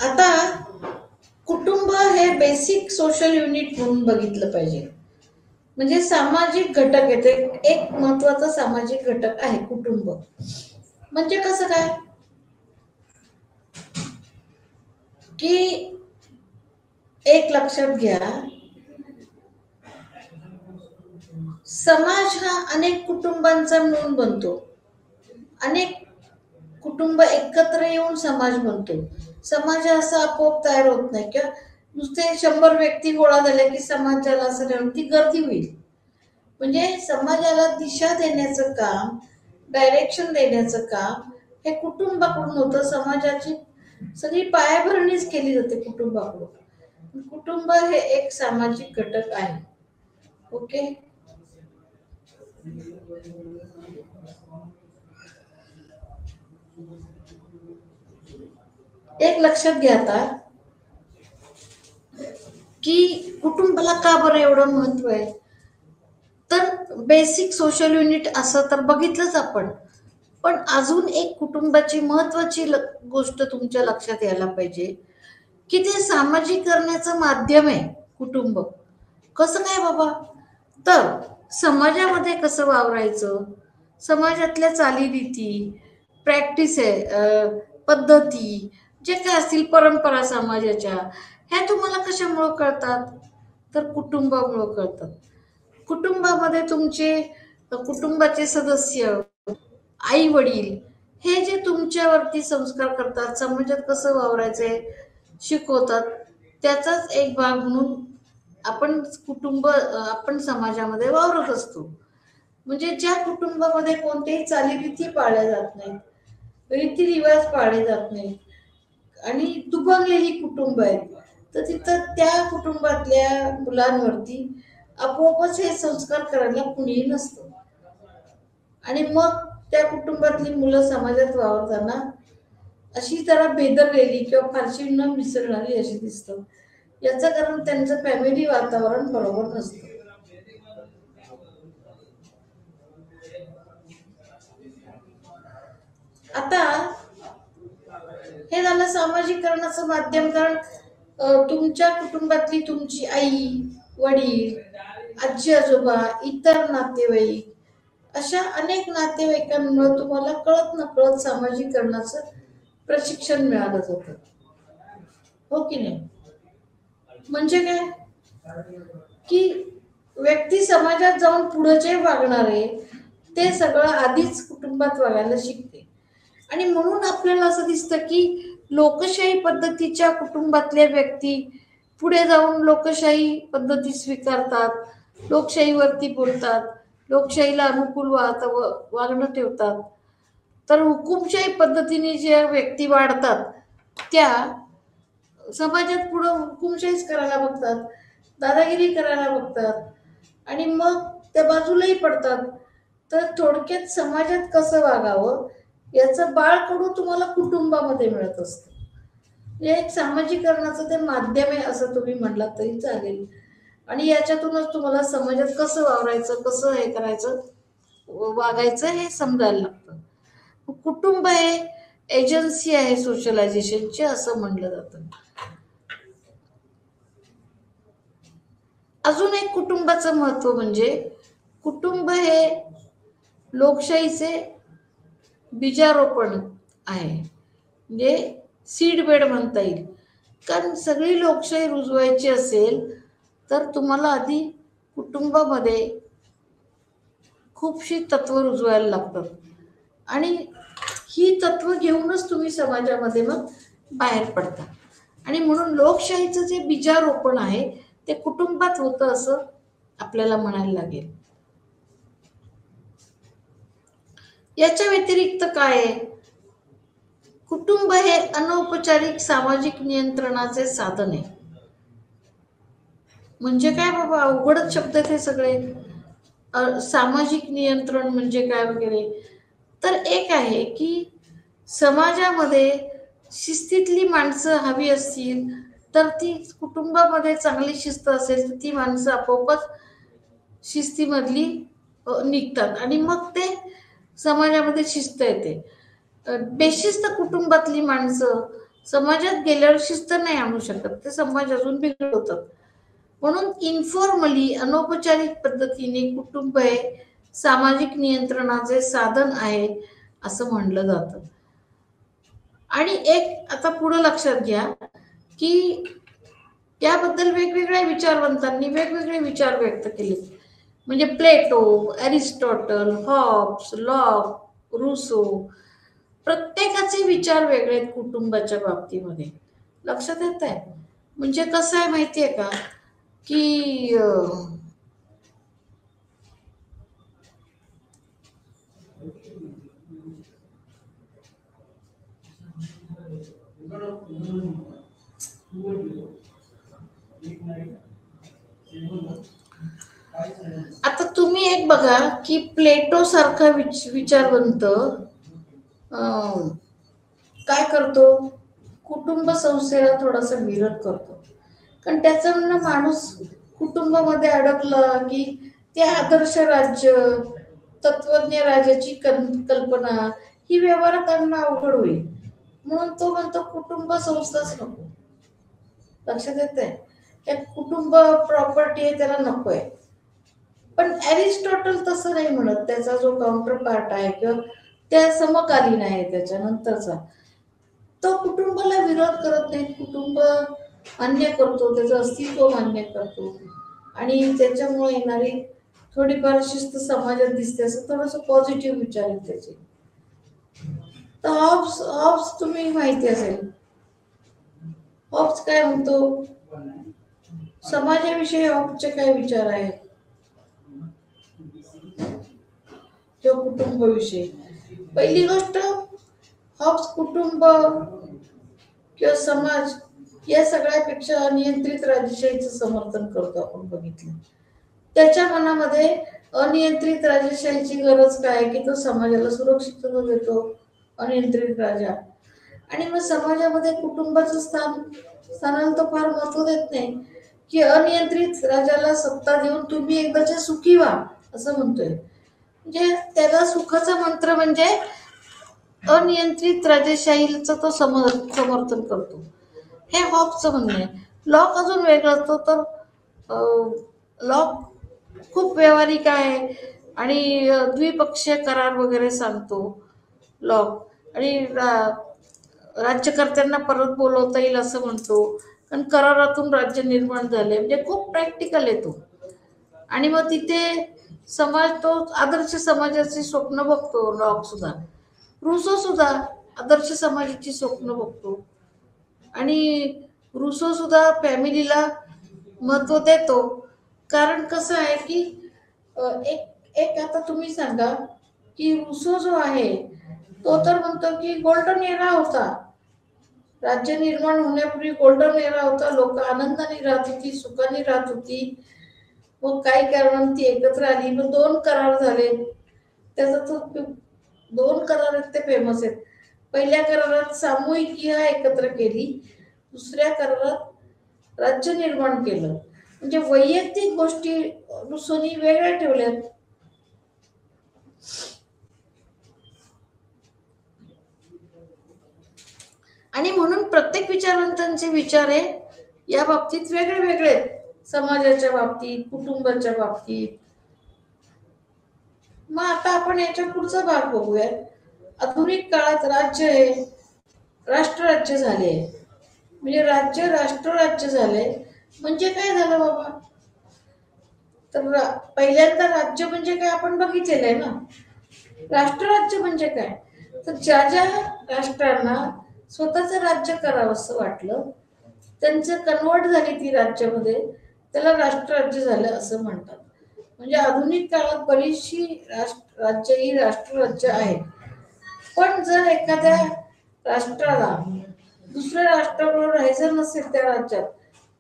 A: आता कुटुंब हे बेसिक सोशल युनिट म्हणून बघितलं पाहिजे. म्हणजे सामाजिक घटक येते, एक महत्वाचा सामाजिक घटक आहे कुटुंब. म्हणजे कसं काय की एक लक्षात घ्या, समाज हा अनेक कुटुंबांचा मिळून बनतो. अनेक कुटुंब एकत्र येऊन समाज बनतो. समाज असा आपोआप तयार होत नाही किंवा नुसते 100 व्यक्ती गोळा झाल्या की समाजाला असं नाही, ती गर्दी होईल. म्हणजे समाजाला दिशा देण्याचं काम, डायरेक्शन देण्याचं काम हे कुटुंबाकडून होतं. समाजाची सगळी पायाभरणीच केली जाते कुटुंबाकडून. कुटुंब हे एक सामाजिक घटक आहे. ओके. एक लक्षात घ्या आता की कुटुंबाला का बरं एवढं महत्व आहे. तर बेसिक सोशल युनिट असं तर बघितलंच आपण, पण अजून एक कुटुंबाची महत्वाची गोष्ट तुमच्या लक्षात यायला पाहिजे की ते सामाजिकरणाचं माध्यम आहे कुटुंब. कसं काय बाबा, तर समाजामध्ये कसं वावरायचं, समाजातल्या चालीरीती, प्रॅक्टिस आहे, पद्धती जे काय असतील, परंपरा समाजाच्या, ह्या तुम्हाला कशामुळं कळतात, तर कुटुंबामुळं कळतात. कुटुंबामध्ये तुमचे कुटुंबाचे सदस्य, आई वडील हे जे तुमच्यावरती संस्कार करतात, समाजात कसं वावरायचंय शिकवतात, त्याचाच एक भाग म्हणून आपण कुटुंब, आपण समाजामध्ये वावरत असतो. म्हणजे ज्या कुटुंबामध्ये कोणत्याही चालीरीती पाळल्या जात नाहीत, रीतिरिवाज पाळले जात नाहीत आणि दुभंगलेली कुटुंब आहेत, तर तिथं त्या कुटुंबातल्या मुलांवरती आपोआपच हे संस्कार करायला कुणीही नसतं. आणि मग त्या कुटुंबातली मुलं समाजात वावरताना अशी जरा बेदरलेली किंवा फारशी न मिसळणारी अशी दिसतं. याचं कारण त्यांचं फॅमिली वातावरण बरोबर नसतं. आता हे झालं सामाजिकरणाचं माध्यम. कारण तुमच्या कुटुंबातली तुमची आई वडील, आजी आजोबा, इतर नातेवाईक, अशा अनेक नातेवाईकांमुळे तुम्हाला कळत नकळत सामाजिकरणाचं प्रशिक्षण मिळालं जातं. हो की नाही. म्हणजे काय की व्यक्ती समाजात जाऊन पुढे जे वागणार आहे ते सगळं आधीच कुटुंबात वागायला शिकते. आणि म्हणून आपल्याला असं दिसतं की लोकशाही पद्धतीच्या कुटुंबातल्या व्यक्ती पुढे जाऊन लोकशाही पद्धती स्वीकारतात, लोकशाहीवरती बोलतात, लोकशाहीला अनुकूल वागणं ठेवतात. तर हुकुमशाही पद्धतीने ज्या व्यक्ती वाढतात त्या समाजात पुढं हुकुमशाहीच करायला बघतात, दादागिरी करायला बघतात आणि मग त्या बाजूलाही पडतात. तर थोडक्यात समाजात कसं वागावं याचं बाळकडू तुम्हाला कुटुंबामध्ये मिळत असतं. हे एक सामाजिकरणाचं ते माध्यम आहे असं तुम्ही म्हणलात तरी चालेल. आणि याच्यातूनच तुम्हाला समाजात कसं वावरायचं, कसं हे करायचं, वागायचं हे समजायला लागतं. कुटुंब हे एजन्सी आहे सोशलायझेशनची असं म्हणलं जातं. अजून एक कुटुंबाचं महत्व म्हणजे कुटुंब हे लोकशाहीचे बीजारोपण आहे, म्हणजे सीड बेड म्हणता येईल. कारण सगळी लोकशाही रुजवायची असेल तर तुम्हाला आधी कुटुंबामध्ये खूपशी तत्व रुजवायला लागतात आणि ही तत्व घेऊनच तुम्ही समाजामध्ये मग बाहेर पडता. आणि म्हणून लोकशाहीचं जे बीजारोपण आहे ते कुटुंबात होतं असं आपल्याला म्हणायला लागेल. याच्या व्यतिरिक्त काय आहे, कुटुंब हे अनौपचारिक सामाजिक नियंत्रणाचे साधन आहे. म्हणजे काय बाबा, अवघडच शब्द आहेत हे सगळे. सामाजिक नियंत्रण म्हणजे काय वगैरे. तर एक आहे की समाजामध्ये शिस्तीतली माणसं हवी असतील तर ती कुटुंबामध्ये चांगली शिस्त असेल तर ती माणसं आपोआपच शिस्तीमधली निघतात आणि मग ते समाजामध्ये शिस्त येते. बेशिस्त कुटुंबातली माणसं समाजात गेल्यावर शिस्त नाही आणू शकत, ते समाज अजून बिघडवतात. म्हणून इन्फॉर्मली अनौपचारिक पद्धतीने कुटुंब हे सामाजिक नियंत्रणाचे साधन आहे असं म्हणलं जातं. आणि एक आता पुढे लक्षात घ्या की त्याबद्दल वेगवेगळ्या विचारवंतांनी वेगवेगळे विचार व्यक्त केले. म्हणजे प्लेटो, अरिस्टॉटल, हॉब्स, लॉक, रुसो, प्रत्येकाचे विचार वेगळे आहेत कुटुंबाच्या बाबतीमध्ये. लक्षात येत आहे? म्हणजे कसं आहे माहितीये का की आता तुम्ही एक बघा की प्लेटो सारखा विचारवंत काय करतो, कुटुंब संस्थेला थोडासा विरोध करतो. कारण त्याचं म्हणणं माणूस कुटुंबामध्ये अडकला की ते आदर्श राज्य, तत्वज्ञ राजाची कल्पना ही व्यवहार करणं अवघड होईल. म्हणून तो म्हणतो कुटुंब संस्थाच नको. लक्षात येत आहे? त्या कुटुंब प्रॉपर्टी आहे त्याला नको आहे. पण अरिस्टॉटल तसं नाही म्हणत. त्याचा जो काउंटर पार्ट आहे किंवा त्या समकालीन आहे त्याच्यानंतरचा, तो कुटुंबाला विरोध करत नाही, कुटुंब मान्य करतो, त्याचं अस्तित्व मान्य करतो आणि त्याच्यामुळे येणारी थोडीफार शिस्त समाजात दिसते, असं थोडंसं पॉझिटिव्ह विचार आहेत त्याचे. तर हॉब्स हॉब्स तुम्ही माहिती असेल, हॉब्स काय म्हणतो, समाजाविषयी हॉब्सचे काय विचार आहेत किंवा कुटुंबाविषयी. पहिली गोष्ट, हॉब्स कुटुंब किंवा समाज या सगळ्यापेक्षा अनियंत्रित राजेशाहीचं समर्थन करतो. आपण बघितलं त्याच्या मनामध्ये अनियंत्रित राजेशाहीची गरज काय की तो समाजाला सुरक्षितता देतो, अनियंत्रित राजा. आणि मग समाजामध्ये कुटुंबाचं स्थानाला तो फार महत्व देत नाही की अनियंत्रित राजाला सत्ता देऊन तुम्ही एकदाच्या सुखी व्हा असं म्हणतोय. म्हणजे त्याला सुखाचा मंत्र म्हणजे अनियंत्रित राजेशाहीचं तो समर्थन करतो. हे हॉब्सचं म्हणणं आहे. लॉक अजून वेगळं असतो. तर लॉक खूप व्यावहारिक आहे आणि द्विपक्षीय करार वगैरे सांगतो लॉक. आणि राज्यकर्त्यांना परत बोलवता येईल असं म्हणतो, कारण करारातून राज्य निर्माण झाले. म्हणजे खूप प्रॅक्टिकल येतो. आणि मग तिथे समाज, तो आदर्श समाजाचे स्वप्न बघतो. लॉक सुद्धा, रुसो सुद्धा आदर्श समाजाची स्वप्न बघतो. आणि रुसो सुद्धा फॅमिलीला महत्व देतो. कारण कसं आहे की एक एक आता तुम्ही सांगा की रुसो जो आहे तो तर म्हणतो की गोल्डन एरा होता, राज्य निर्माण होण्यापूर्वी गोल्डन एरा होता, लोक आनंदाने राहत होती, सुखाने राहत होती. मग काही कारण ती एकत्र आली, मग 2 करार झाले. त्याचा तो 2 करार आहेत ते फेमस आहेत. पहिल्या करारात सामूहिक एकत्र केली, दुसऱ्या करारात राज्य निर्माण केलं. म्हणजे वैयक्तिक गोष्टी रुसोनी वेगळ्या ठेवल्यात. आणि म्हणून प्रत्येक विचारवंतांचे विचार हे या बाबतीत वेगळे वेगळे आहेत. समाजाच्या बाबतीत, कुटुंबाच्या बाबतीत. मग आता आपण याच्या पुढचा भाग बघूया. आधुनिक काळात राज्य हे राष्ट्रराज्य झाले. म्हणजे राज्य राष्ट्रराज्य झाले म्हणजे काय झालं बाबा, तर पहिल्यांदा राज्य म्हणजे काय आपण बघितलेलं आहे ना. राष्ट्रराज्य म्हणजे काय, तर ज्या ज्या राष्ट्रांना स्वतःचं राज्य करावं असं वाटलं, त्यांचं कन्वर्ट झाली ती राज्यामध्ये, त्याला राष्ट्रराज्य झालं असं म्हणतात. म्हणजे आधुनिक काळात बरीचशी राज्य ही राष्ट्रराज्य आहेत. पण जर एखाद्या राष्ट्राला दुसऱ्या राष्ट्राबरोबर राहायचं नसेल त्या राज्यात,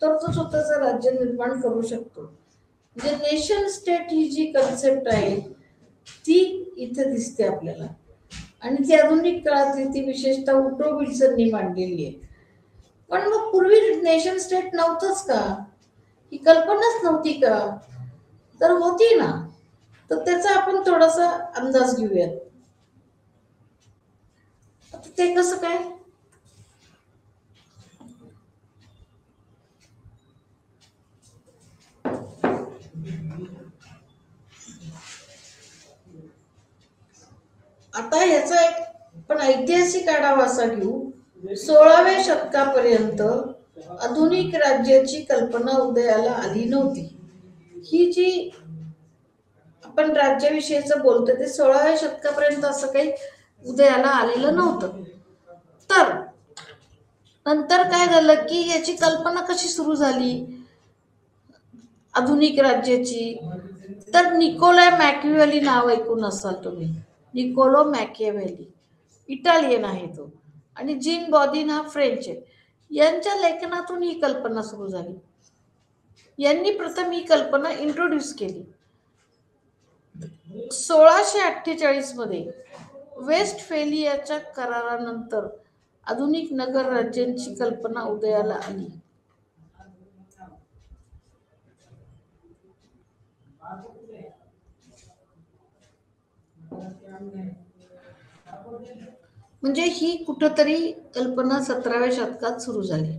A: तर तो स्वतःचं राज्य निर्माण करू शकतो. म्हणजे नेशन स्टेट ही जी कन्सेप्ट आहे ती इथे दिसते आपल्याला. आणि ती आधुनिक काळातली, ती विशेषतः वुड्रो विल्सननी मांडलेली आहे. पण मग पूर्वी नेशन स्टेट नव्हतंच का, ही कल्पनाच नव्हती का, तर होती ना. तर त्याचा आपण थोडासा अंदाज घेऊयात. ते कसं काय? आता याचा एक पण ऐतिहासिक आढावा असा घेऊ. 16व्या शतकापर्यंत आधुनिक राज्याची कल्पना उदयाला आली नव्हती. ही जी आपण राज्याविषयीच बोलतोय ते 16व्या शतकापर्यंत असं काही उदयाला आलेलं नव्हतं. तर नंतर काय झालं की याची कल्पना कशी सुरू झाली आधुनिक राज्याची? तर निकोला मॅकियावेली नाव ऐकून असाल तुम्ही. निकोलो मॅकियावेली इटालियन आहे तो, आणि जीन बॉदिन हा फ्रेंच आहे. यांच्या लेखनातून ही कल्पना सुरू झाली. यांनी प्रथम ही कल्पना इंट्रोड्यूस केली. 1648 मध्ये वेस्टफेलियाच्या करारानंतर आधुनिक नगर राज्यांची कल्पना उदयाला आली. म्हणजे ही कुठंतरी कल्पना 17व्या शतकात सुरू झाली.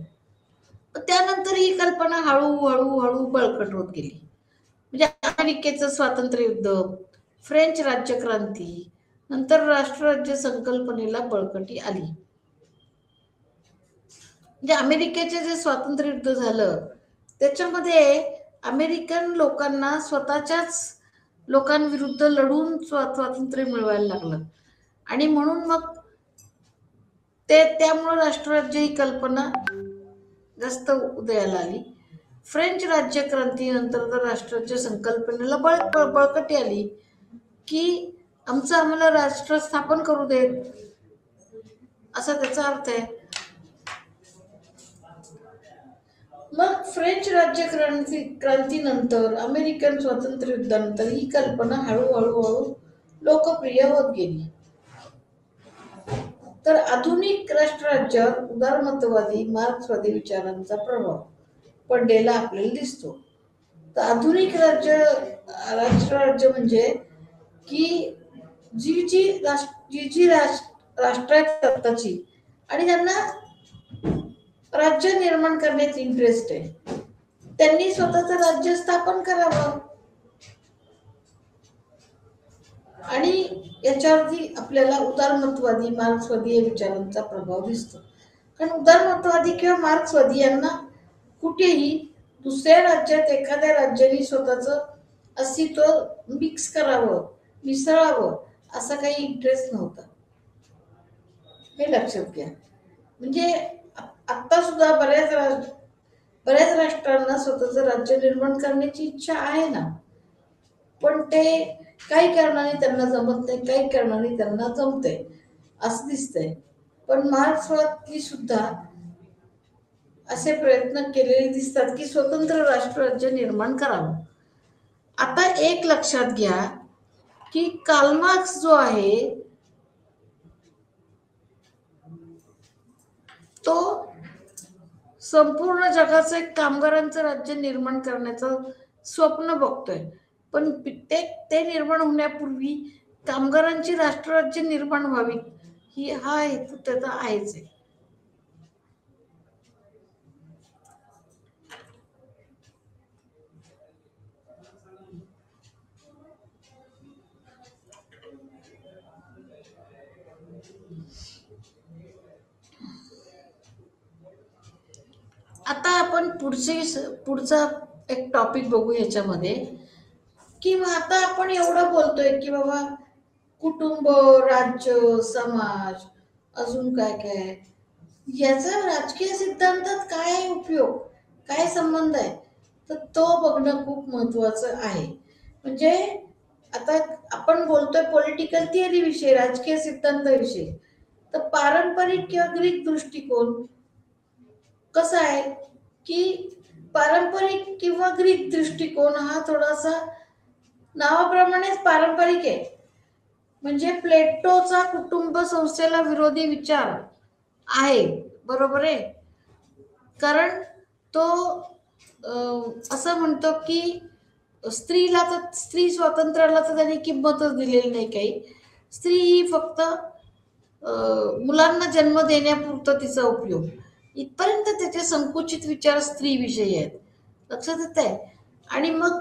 A: त्यानंतर ही कल्पना हळूहळू बळकट होत गेली. म्हणजे अमेरिकेचं स्वातंत्र्य युद्ध, फ्रेंच राज्यक्रांती, नंतर राष्ट्रराज्य संकल्पनेला बळकटी आली. म्हणजे अमेरिकेचे जे स्वातंत्र्य युद्ध झालं त्याच्यामध्ये अमेरिकन लोकांना स्वतःच्याच लोकांविरुद्ध लढून स्वातंत्र्य मिळवायला लागलं, आणि म्हणून मग त्यामुळे राष्ट्रराज्य ही कल्पना जास्त उदयाला आली. फ्रेंच राज्यक्रांतीनंतर तर राष्ट्राच्या संकल्पनेला बळकटी आली की आम्हाला राष्ट्र स्थापन करू देत, असा त्याचा अर्थ आहे. मग फ्रेंच राज्यक्रांतीनंतर अमेरिकन स्वातंत्र्य युद्धानंतर ही कल्पना हळूहळू लोकप्रिय होत गेली. तर आधुनिक राष्ट्रराज्यावर उदारमतवादी मार्क्सवादी विचारांचा प्रभाव पडलेला आपल्याला दिसतो. तर आधुनिक राष्ट्रराज्य म्हणजे की जी राष्ट्र आहेत स्वतःची आणि त्यांना राज्य निर्माण करण्यात इंटरेस्ट आहे, त्यांनी स्वतःचं राज्य स्थापन करावं. आणि याच्यावरती आपल्याला उदारमतवादी मार्क्सवादी या विचारांचा प्रभाव दिसतो. कारण उदारमतवादी किंवा मार्क्सवादी यांना कुठेही दुसऱ्या राज्यात एखाद्या राज्याने स्वतःचं अस्तित्व मिक्स करावं, मिसळावं असा काही इंटरेस्ट नव्हता, हे लक्षात घ्या. म्हणजे आता सुद्धा बऱ्याच राष्ट्रांना स्वतःचं राज्य निर्माण करण्याची इच्छा आहे ना, पण ते काही कारणाने त्यांना जमत नाही, काही कारणाने त्यांना जमते असं दिसतंय. पण मार्क्सवादी सुद्धा असे प्रयत्न केलेले दिसतात की स्वतंत्र राष्ट्रराज्य निर्माण करावं. आता एक लक्षात घ्या की कार्ल मार्क्स जो आहे तो संपूर्ण जगाचं एक कामगारांचं राज्य निर्माण करण्याचं स्वप्न बघतोय, पण ते निर्माण होण्यापूर्वी कामगारांची राष्ट्रराज्य निर्माण व्हावी हा हेतू त्याचा आहेच आहे. आता आपण पुढचा एक टॉपिक बघू याच्यामध्ये, की आता आपण एवढं बोलतोय की बाबा कुटुंब, राज्य, समाज, अजून काय काय, याचा राजकीय सिद्धांतात काय उपयोग, काय संबंध आहे, तर तो बघणं खूप महत्वाचं आहे. म्हणजे आता आपण बोलतोय पॉलिटिकल थिअरी विषयी, राजकीय सिद्धांताविषयी, तर पारंपरिक किंवा ग्रीक दृष्टिकोन कसा आहे की पारंपरिक किंवा ग्रीक दृष्टिकोन हा थोडासा नावाप्रमाणेच पारंपरिक आहे. म्हणजे प्लेटोचा कुटुंब संस्थेला विरोधी विचार आहे, बरोबर आहे. कारण तो असं म्हणतो की स्त्री स्वातंत्र्याला तर त्यांनी किंमतच दिलेली नाही काही. स्त्री ही फक्त मुलांना जन्म देण्यापुरता तिचा उपयोग, इथपर्यंत त्याचे संकुचित विचार स्त्रीविषयी आहेत. लक्षात येत आहे. आणि मग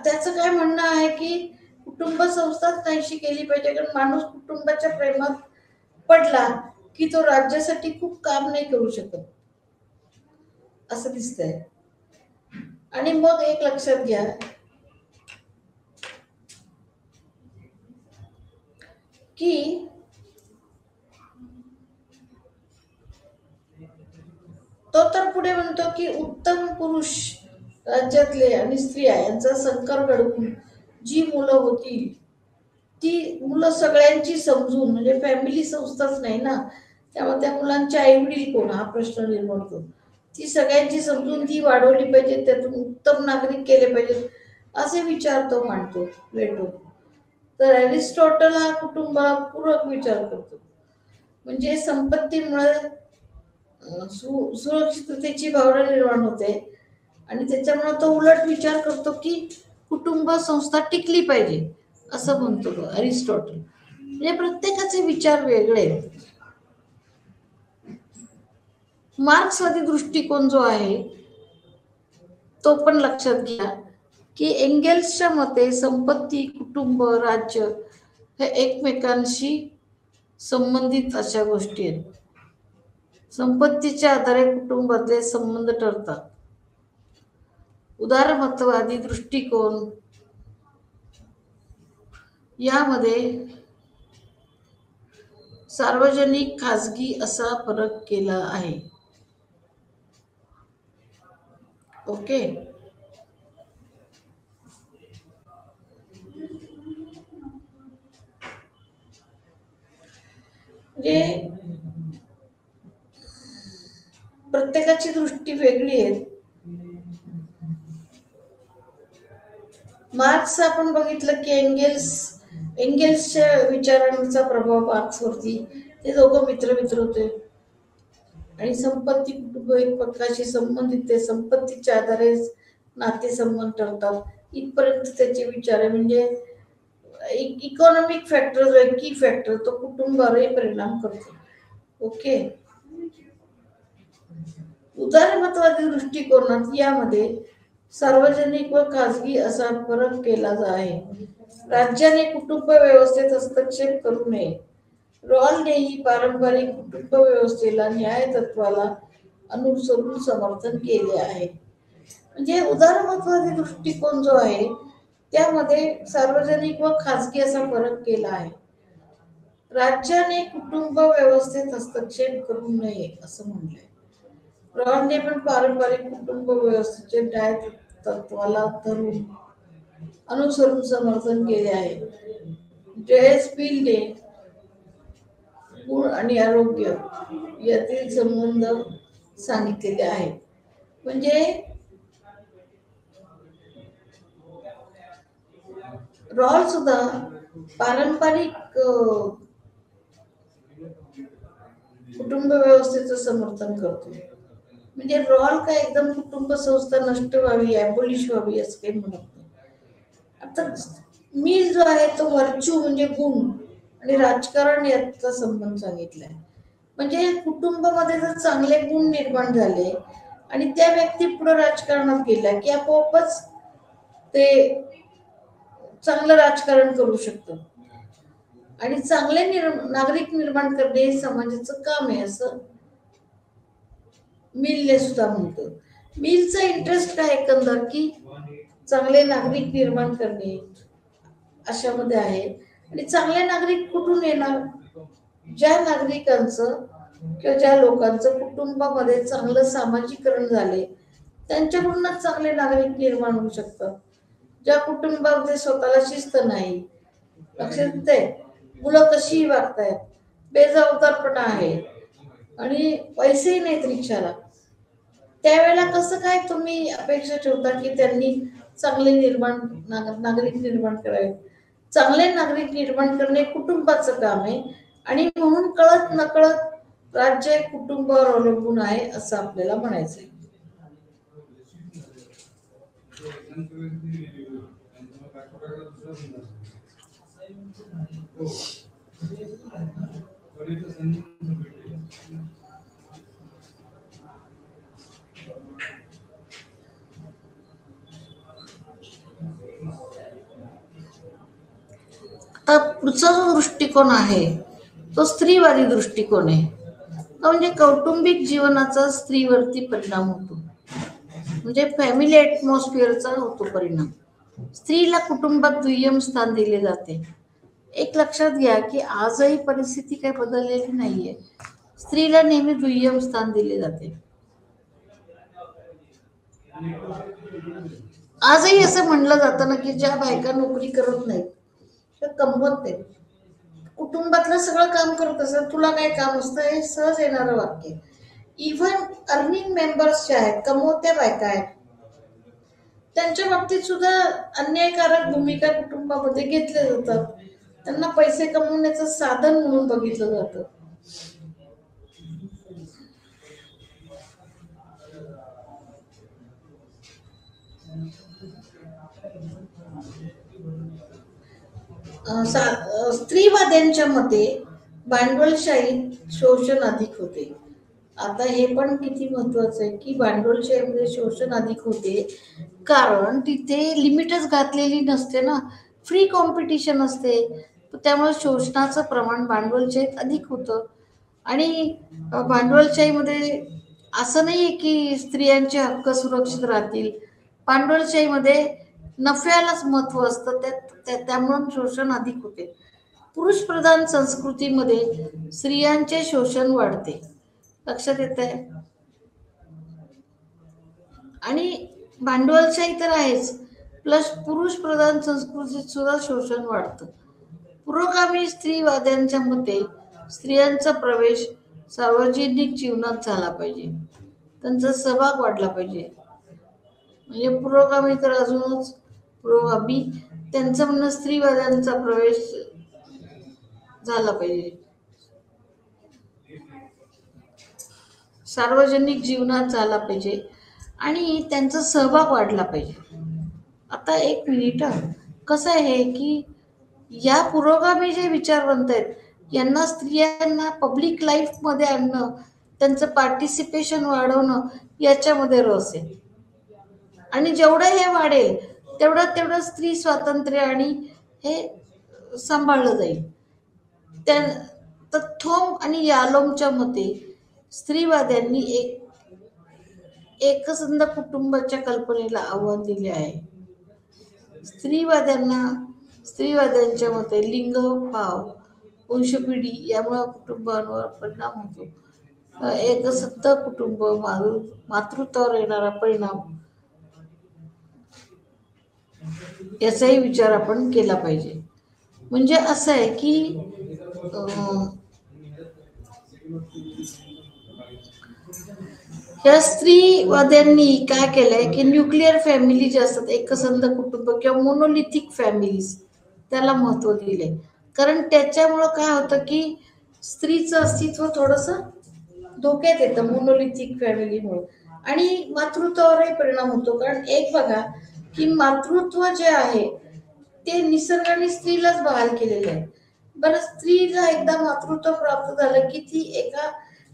A: त्याचं काय म्हणणं आहे की कुटुंब संस्थाच नाहीशी केली पाहिजे, कारण माणूस कुटुंबाच्या प्रेमात पडला की तो राज्यासाठी खूप काम नाही करू शकत असं दिसतंय. आणि मग एक लक्षात घ्या की तो तर पुढे म्हणतो की उत्तम पुरुष राज्यातले आणि स्त्रिया यांचा संकर घडवून जी मुलं होती ती मुलं सगळ्यांची समजून, म्हणजे फॅमिली संस्थाच नाही ना, त्यामुळे त्या मुलांचे आई वडील कोण हा प्रश्न निर्माण होतो. ती सगळ्यांची समजून ती वाढवली पाहिजे, त्यातून उत्तम नागरिक केले पाहिजेत असे विचार तो मांडतो प्लेटो. तर अरिस्टॉटल हा कुटुंबापूर्वक विचार करतो. म्हणजे संपत्तीमुळे सुरक्षिततेची भावना निर्माण होते आणि त्याच्यामुळे तो उलट विचार करतो की कुटुंब संस्था टिकली पाहिजे असं म्हणतो तो अरिस्टॉटल. म्हणजे प्रत्येकाचे विचार वेगळे आहेत. मार्क्सवादी दृष्टिकोन जो आहे तो पण लक्षात घ्या की एंगेल्सच्या मते संपत्ती, कुटुंब, राज्य हे एकमेकांशी संबंधित अशा गोष्टी आहेत. संपत्तीच्या आधारे कुटुंबातले संबंध ठरतात. उदारमतवादी दृष्टिकोन यामध्ये सार्वजनिक खाजगी असा फरक केला आहे. ओके. म्हणजे प्रत्येकाची दृष्टी वेगळी आहे. मार्क्स आपण बघितलं की एंगेल्सच्या विचारांचा प्रभाव मार्क्सवरती, ते दोघं मित्र होते आणि संपत्ती, कुटुंब एकमेकांशी संबंधित, ते संपत्तीच्या आधारे नातेसंबंध ठरतात इथपर्यंत त्याचे विचार आहे. म्हणजे इकॉनॉमिक फॅक्टर जो आहे, की फॅक्टर, तो कुटुंबावरही परिणाम करतो. ओके. उदारमतवादी दृष्टिकोनात यामध्ये सार्वजनिक व खाजगी असा फरक केला आहे. राज्याने कुटुंब व्यवस्थेत हस्तक्षेप करू नये. रॉलने ही पारंपरिक कुटुंब व्यवस्थेला न्याय तत्वाला अनुसरून समर्थन केले आहे. म्हणजे उदारमतवादी दृष्टिकोन जो आहे त्यामध्ये सार्वजनिक व खाजगी असा फरक केला आहे. राज्याने कुटुंब व्यवस्थेत हस्तक्षेप करू नये असं म्हणलंय. रॉलने पण पारंपरिक कुटुंब व्यवस्थेचे न्याय तत्वाला अनुसरून समर्थन केले आहे. जे.एस. पीलने गुण आणि आरोग्य यातील संबंध सांगितलेले आहेत. म्हणजे रॉल सुद्धा पारंपरिक कुटुंब व्यवस्थेचं समर्थन करतो. म्हणजे रॉल काय एकदम कुटुंब संस्था नष्ट व्हावी, ॲबॉलिश व्हावी असं काही म्हणत नाही. आता मिल जो आहे तो व्हर्च्यू म्हणजे गुण आणि राजकारण याचा संबंध सांगितलाय. म्हणजे कुटुंबामध्ये जर चांगले गुण निर्माण झाले आणि त्या व्यक्ती पुढे राजकारणात गेल्या की आपोआपच ते चांगलं राजकारण करू शकतं. आणि चांगले नागरिक निर्माण करणे हे समाजाचं काम आहे असं मिलने सुद्धा म्हणतो. मिलचा इंटरेस्ट काय एकंदर की चांगले नागरिक निर्माण करणे अशामध्ये आहे. आणि चांगले नागरिक कुठून येणार? ज्या नागरिकांचं किंवा ज्या लोकांचं कुटुंबामध्ये चांगलं सामाजिकरण झाले त्यांच्याकडूनच चांगले नागरिक निर्माण होऊ शकतात. ज्या कुटुंबामध्ये स्वतःला शिस्त नाही, लक्षात येते, मुलं कशीही वागतायत, बेजबाबदारपणा आहे आणि पैसेही नाहीत रिक्षाला, त्यावेळेला कसं काय तुम्ही अपेक्षा ठेवता की त्यांनी चांगले नागरिक निर्माण करावे? चांगले नागरिक निर्माण करणे कुटुंबाचं काम आहे. आणि म्हणून कळत नकळत राज्य कुटुंबावर अवलंबून आहे असं आपल्याला म्हणायचं आहे. आता पुढचा जो दृष्टिकोन आहे तो स्त्रीवादी दृष्टिकोन आहे. म्हणजे कौटुंबिक जीवनाचा स्त्रीवरती परिणाम होतो, म्हणजे फॅमिली ॲटमॉस्फिअरचा होतो परिणाम. स्त्रीला कुटुंबात दुय्यम स्थान दिले जाते. एक लक्षात घ्या की आजही परिस्थिती काही बदललेली नाहीये. स्त्रीला नेहमी दुय्यम स्थान दिले जाते. आजही असं म्हणलं जातं ना की ज्या बायका नोकरी करत नाहीत त्या कमवत नाहीत, कुटुंबातलं सगळं काम करत असत, तुला काय काम असतं, हे सहज येणारं वाक्य. इव्हन अर्निंग मेंबर्स जे आहेत, कमवत्या बायका आहेत, त्यांच्या बाबतीत सुद्धा अन्यायकारक भूमिका कुटुंबामध्ये घेतल्या जातात. त्यांना पैसे कमवण्याचं साधन म्हणून बघितलं जातं. स्त्रीवाद्यांच्या मते भांडवलशाहीत शोषण अधिक होते. आता हे पण किती महत्वाचं आहे की भांडवलशाहीमध्ये शोषण अधिक होते, कारण तिथे लिमिटच घातलेली नसते ना, फ्री कॉम्पिटिशन असते. त्यामुळे शोषणाचं प्रमाण भांडवलशाहीत अधिक होतं. आणि भांडवलशाहीमध्ये असं नाही आहे की स्त्रियांचे हक्क सुरक्षित राहतील. भांडवलशाहीमध्ये नफ्यालाच महत्व असतं, त्यामुळे शोषण अधिक होते. पुरुष प्रधान संस्कृतीमध्ये स्त्रियांचे शोषण वाढते. लक्षात येत आहे. आणि भांडवलशाही तर आहेच, प्लस पुरुष प्रधान संस्कृतीत सुद्धा शोषण वाढतं. पुरोगामी स्त्रीवाद्यांच्या मते स्त्रियांचा प्रवेश सार्वजनिक जीवनात झाला पाहिजे, त्यांचा सहभाग वाढला पाहिजे. म्हणजे पुरोगामी तर अजूनच पुरोगामी, त्यांचं म्हणणं स्त्रीवाद्यांचा प्रवेश झाला पाहिजे, सार्वजनिक जीवनात झाला पाहिजे आणि त्यांचा सहभाग वाढला पाहिजे. आता एक मिनिट, कसं आहे की या पुरोगामी जे विचारवंत आहेत यांना स्त्रियांना पब्लिक लाईफमध्ये आणणं, त्यांचं पार्टिसिपेशन वाढवणं याच्यामध्ये रस आहे. आणि जेवढं हे वाढेल तेवढं तेवढं स्त्री स्वातंत्र्य आणि हे सांभाळलं जाईल. त्या तर थोम आणि यालोमच्या मते स्त्रीवाद्यांनी एकसंध कुटुंबाच्या कल्पनेला आव्हान दिले आहे. स्त्रीवाद्यांच्या मते लिंग भाव वंशपिढी यामुळे कुटुंबावर परिणाम होतो. एकसंध कुटुंब, मातृत्वावर येणारा परिणाम याचाही विचार आपण केला पाहिजे. म्हणजे असं आहे की या स्त्रीवाद्यांनी काय केलंय की न्यूक्लिअर फॅमिली जे असतात, एकसंध कुटुंब किंवा मोनोलिथिक फॅमिलीज, त्याला महत्व दिले. कारण त्याच्यामुळं काय होतं की स्त्रीचं अस्तित्व थोडस धोक्यात येतं मोनोलिथिक फॅमिलीमुळे, आणि मातृत्वावरही परिणाम होतो. कारण एक बघा की मातृत्व जे आहे ते निसर्गाने स्त्रीलाच बहाल केलेलं आहे. बरं, स्त्रीला एकदा मातृत्व प्राप्त झालं की ती एका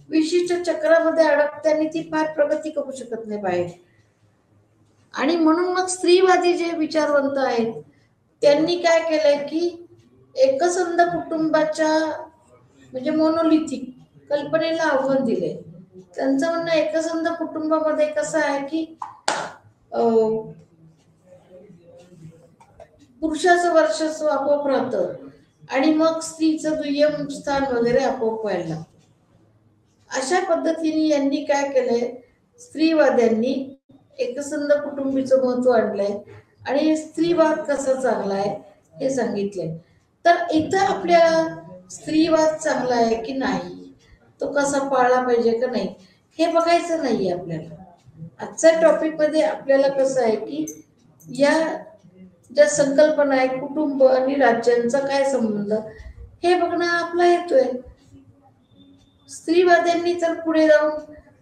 A: विशिष्ट चक्रामध्ये अडकते आणि ती फार प्रगती करू शकत नाही बाहेर. आणि म्हणून मग स्त्रीवादी जे विचारवंत आहेत त्यांनी काय केलंय की एकसंध कुटुंबाच्या म्हणजे मोनोलिथिक कल्पनेला आव्हान दिले. त्यांचं म्हणणं एकसंध कुटुंबामध्ये कसं आहे की पुरुषाचं वर्चस्व आपोआप राहतं आणि मग स्त्रीचं दुय्यम स्थान वगैरे आपोआप व्हायला. अशा पद्धतीने यांनी काय केलंय, स्त्रीवाद्यांनी एकसंध कुटुंबीचं महत्व आणलंय आणि स्त्रीवाद कसा चांगला आहे हे सांगितलंय. तर इथं आपल्याला स्त्रीवाद चांगला आहे की नाही, तो कसा पाळला पाहिजे का नाही, हे बघायचं नाहीये आपल्याला. आजच्या टॉपिक मध्ये आपल्याला कसं आहे की या ज्या संकल्पना आहे कुटुंब आणि राज्यांचा काय संबंध हे बघणं आपला हेतू आहे. स्त्रीवाद्यांनी तर पुढे जाऊन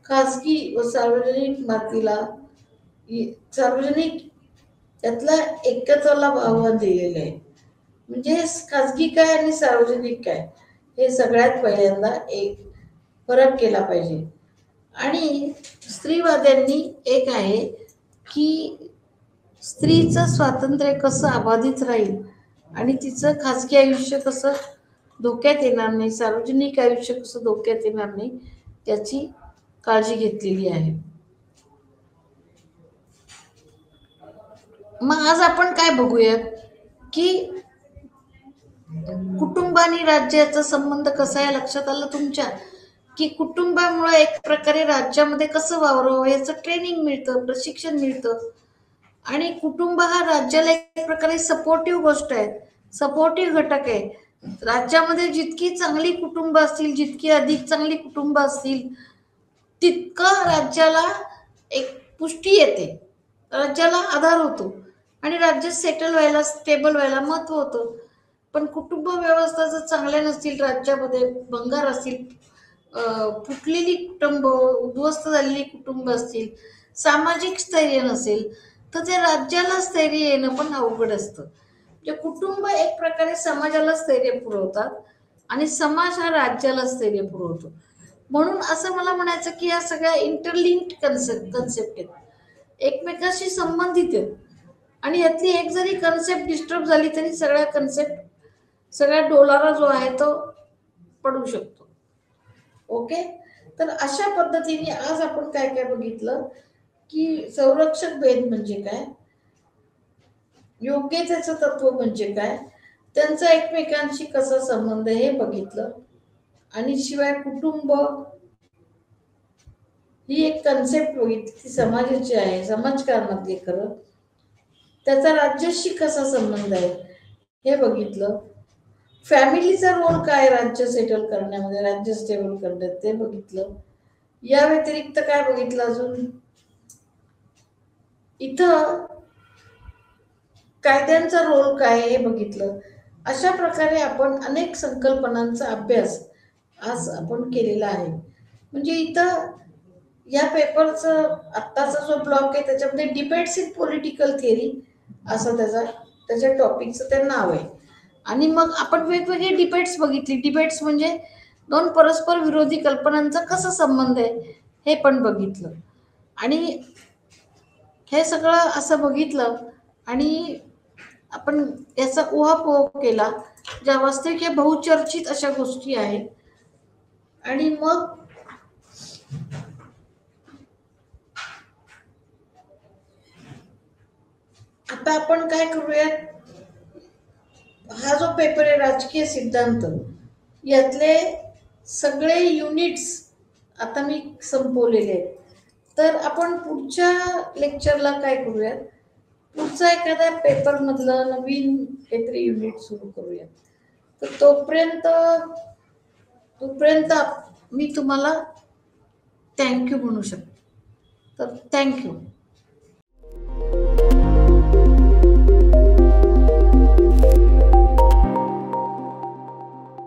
A: खासगी व सार्वजनिक मातीला सार्वजनिक त्यातला एकत्वाला आव्हान दिलेलं आहे. म्हणजे खाजगी काय आणि सार्वजनिक काय हे सगळ्यात पहिल्यांदा एक फरक केला पाहिजे. आणि स्त्रीवाद्यांनी एक आहे की स्त्रीचं स्वातंत्र्य कसं अबाधित राहील आणि तिचं खाजगी आयुष्य कसं धोक्यात येणार नाही, सार्वजनिक आयुष्य कसं धोक्यात येणार नाही, त्याची काळजी घेतलेली आहे. मग आज आपण काय बघूयात की कुटुंब आणि राज्याचा संबंध कसा आहे लक्षात आलं तुमच्या, की कुटुंबामुळे एक प्रकारे राज्यामध्ये कसं वावरावं याचं ट्रेनिंग मिळतं, प्रशिक्षण मिळतं. आणि कुटुंब हा राज्याला एक प्रकारे सपोर्टिव्ह गोष्ट आहे, सपोर्टिव्ह घटक आहे. राज्यामध्ये जितकी चांगली कुटुंब असतील, जितकी अधिक चांगली कुटुंब असतील, तितकं राज्याला एक पुष्टी येते, राज्याला आधार होतो आणि राज्य सेटल व्हायला, स्टेबल व्हायला महत्व होतं. पण कुटुंब व्यवस्था जर चांगल्या नसतील, राज्यामध्ये भंगार असतील, फुटलेली कुटुंब, उद्ध्वस्त झालेली कुटुंब असतील, सामाजिक स्थैर्य नसेल, तर त्या राज्याला स्थैर्य येणं पण अवघड असतं. म्हणजे कुटुंब एक प्रकारे समाजाला स्थैर्य पुरवतात आणि समाज हा राज्याला स्थैर्य पुरवतो. म्हणून असं मला म्हणायचं की या सगळ्या इंटरलिंक्ड कन्सेप्ट आहेत, एकमेकाशी संबंधित आहेत. आणि यातली एक जरी कन्सेप्ट डिस्टर्ब झाली तरी सगळ्या कन्सेप्ट, सगळ्या डोलारा जो आहे तो पडू शकतो. ओके. तर अशा पद्धतीने आज आपण काय काय बघितलं की संरक्षक भेद म्हणजे काय, योग्यतेचं तत्व म्हणजे काय, त्यांचा एकमेकांशी कसा संबंध हे बघितलं. आणि शिवाय कुटुंब ही एक कन्सेप्ट बघितली, ती समाजाची आहे, समाजकारणातली. खरं त्याचा राज्याशी कसा संबंध आहे हे बघितलं. फॅमिलीचा रोल काय राज्य सेटल करण्यामध्ये, राज्य स्टेबल करण्यात ते बघितलं. या व्यतिरिक्त काय बघितलं अजून, इथं कायद्यांचा रोल काय हे बघितलं. अशा प्रकारे आपण अनेक संकल्पनांचा अभ्यास आज आपण केलेला आहे. म्हणजे इथं या पेपरचं आत्ताचा जो ब्लॉक आहे त्याच्यामध्ये डिबेट्स इन पॉलिटिकल थिअरी असं त्याच्या टॉपिकचं ते नाव आहे. आणि मग आपण वेगवेगळे डिबेट्स बघितली. डिबेट्स म्हणजे दोन परस्पर विरोधी कल्पनांचा कसा संबंध आहे हे पण बघितलं. आणि हे सगळं असं बघितलं आणि आपण याचा उहापोह केला, ज्या वास्तविक बहुचर्चित अशा गोष्टी आहेत. आणि मग आता आपण काय करूयात, हा जो पेपर आहे राजकीय सिद्धांत, यातले सगळे युनिट्स आता मी संपवलेले आहेत. तर आपण पुढच्या लेक्चरला काय करूयात, पुढचा एखाद्या पेपर मधलं नवीन काहीतरी युनिट सुरू करूयात. तर तोपर्यंत मी तुम्हाला थँक्यू म्हणू शकते. तर थँक्यू.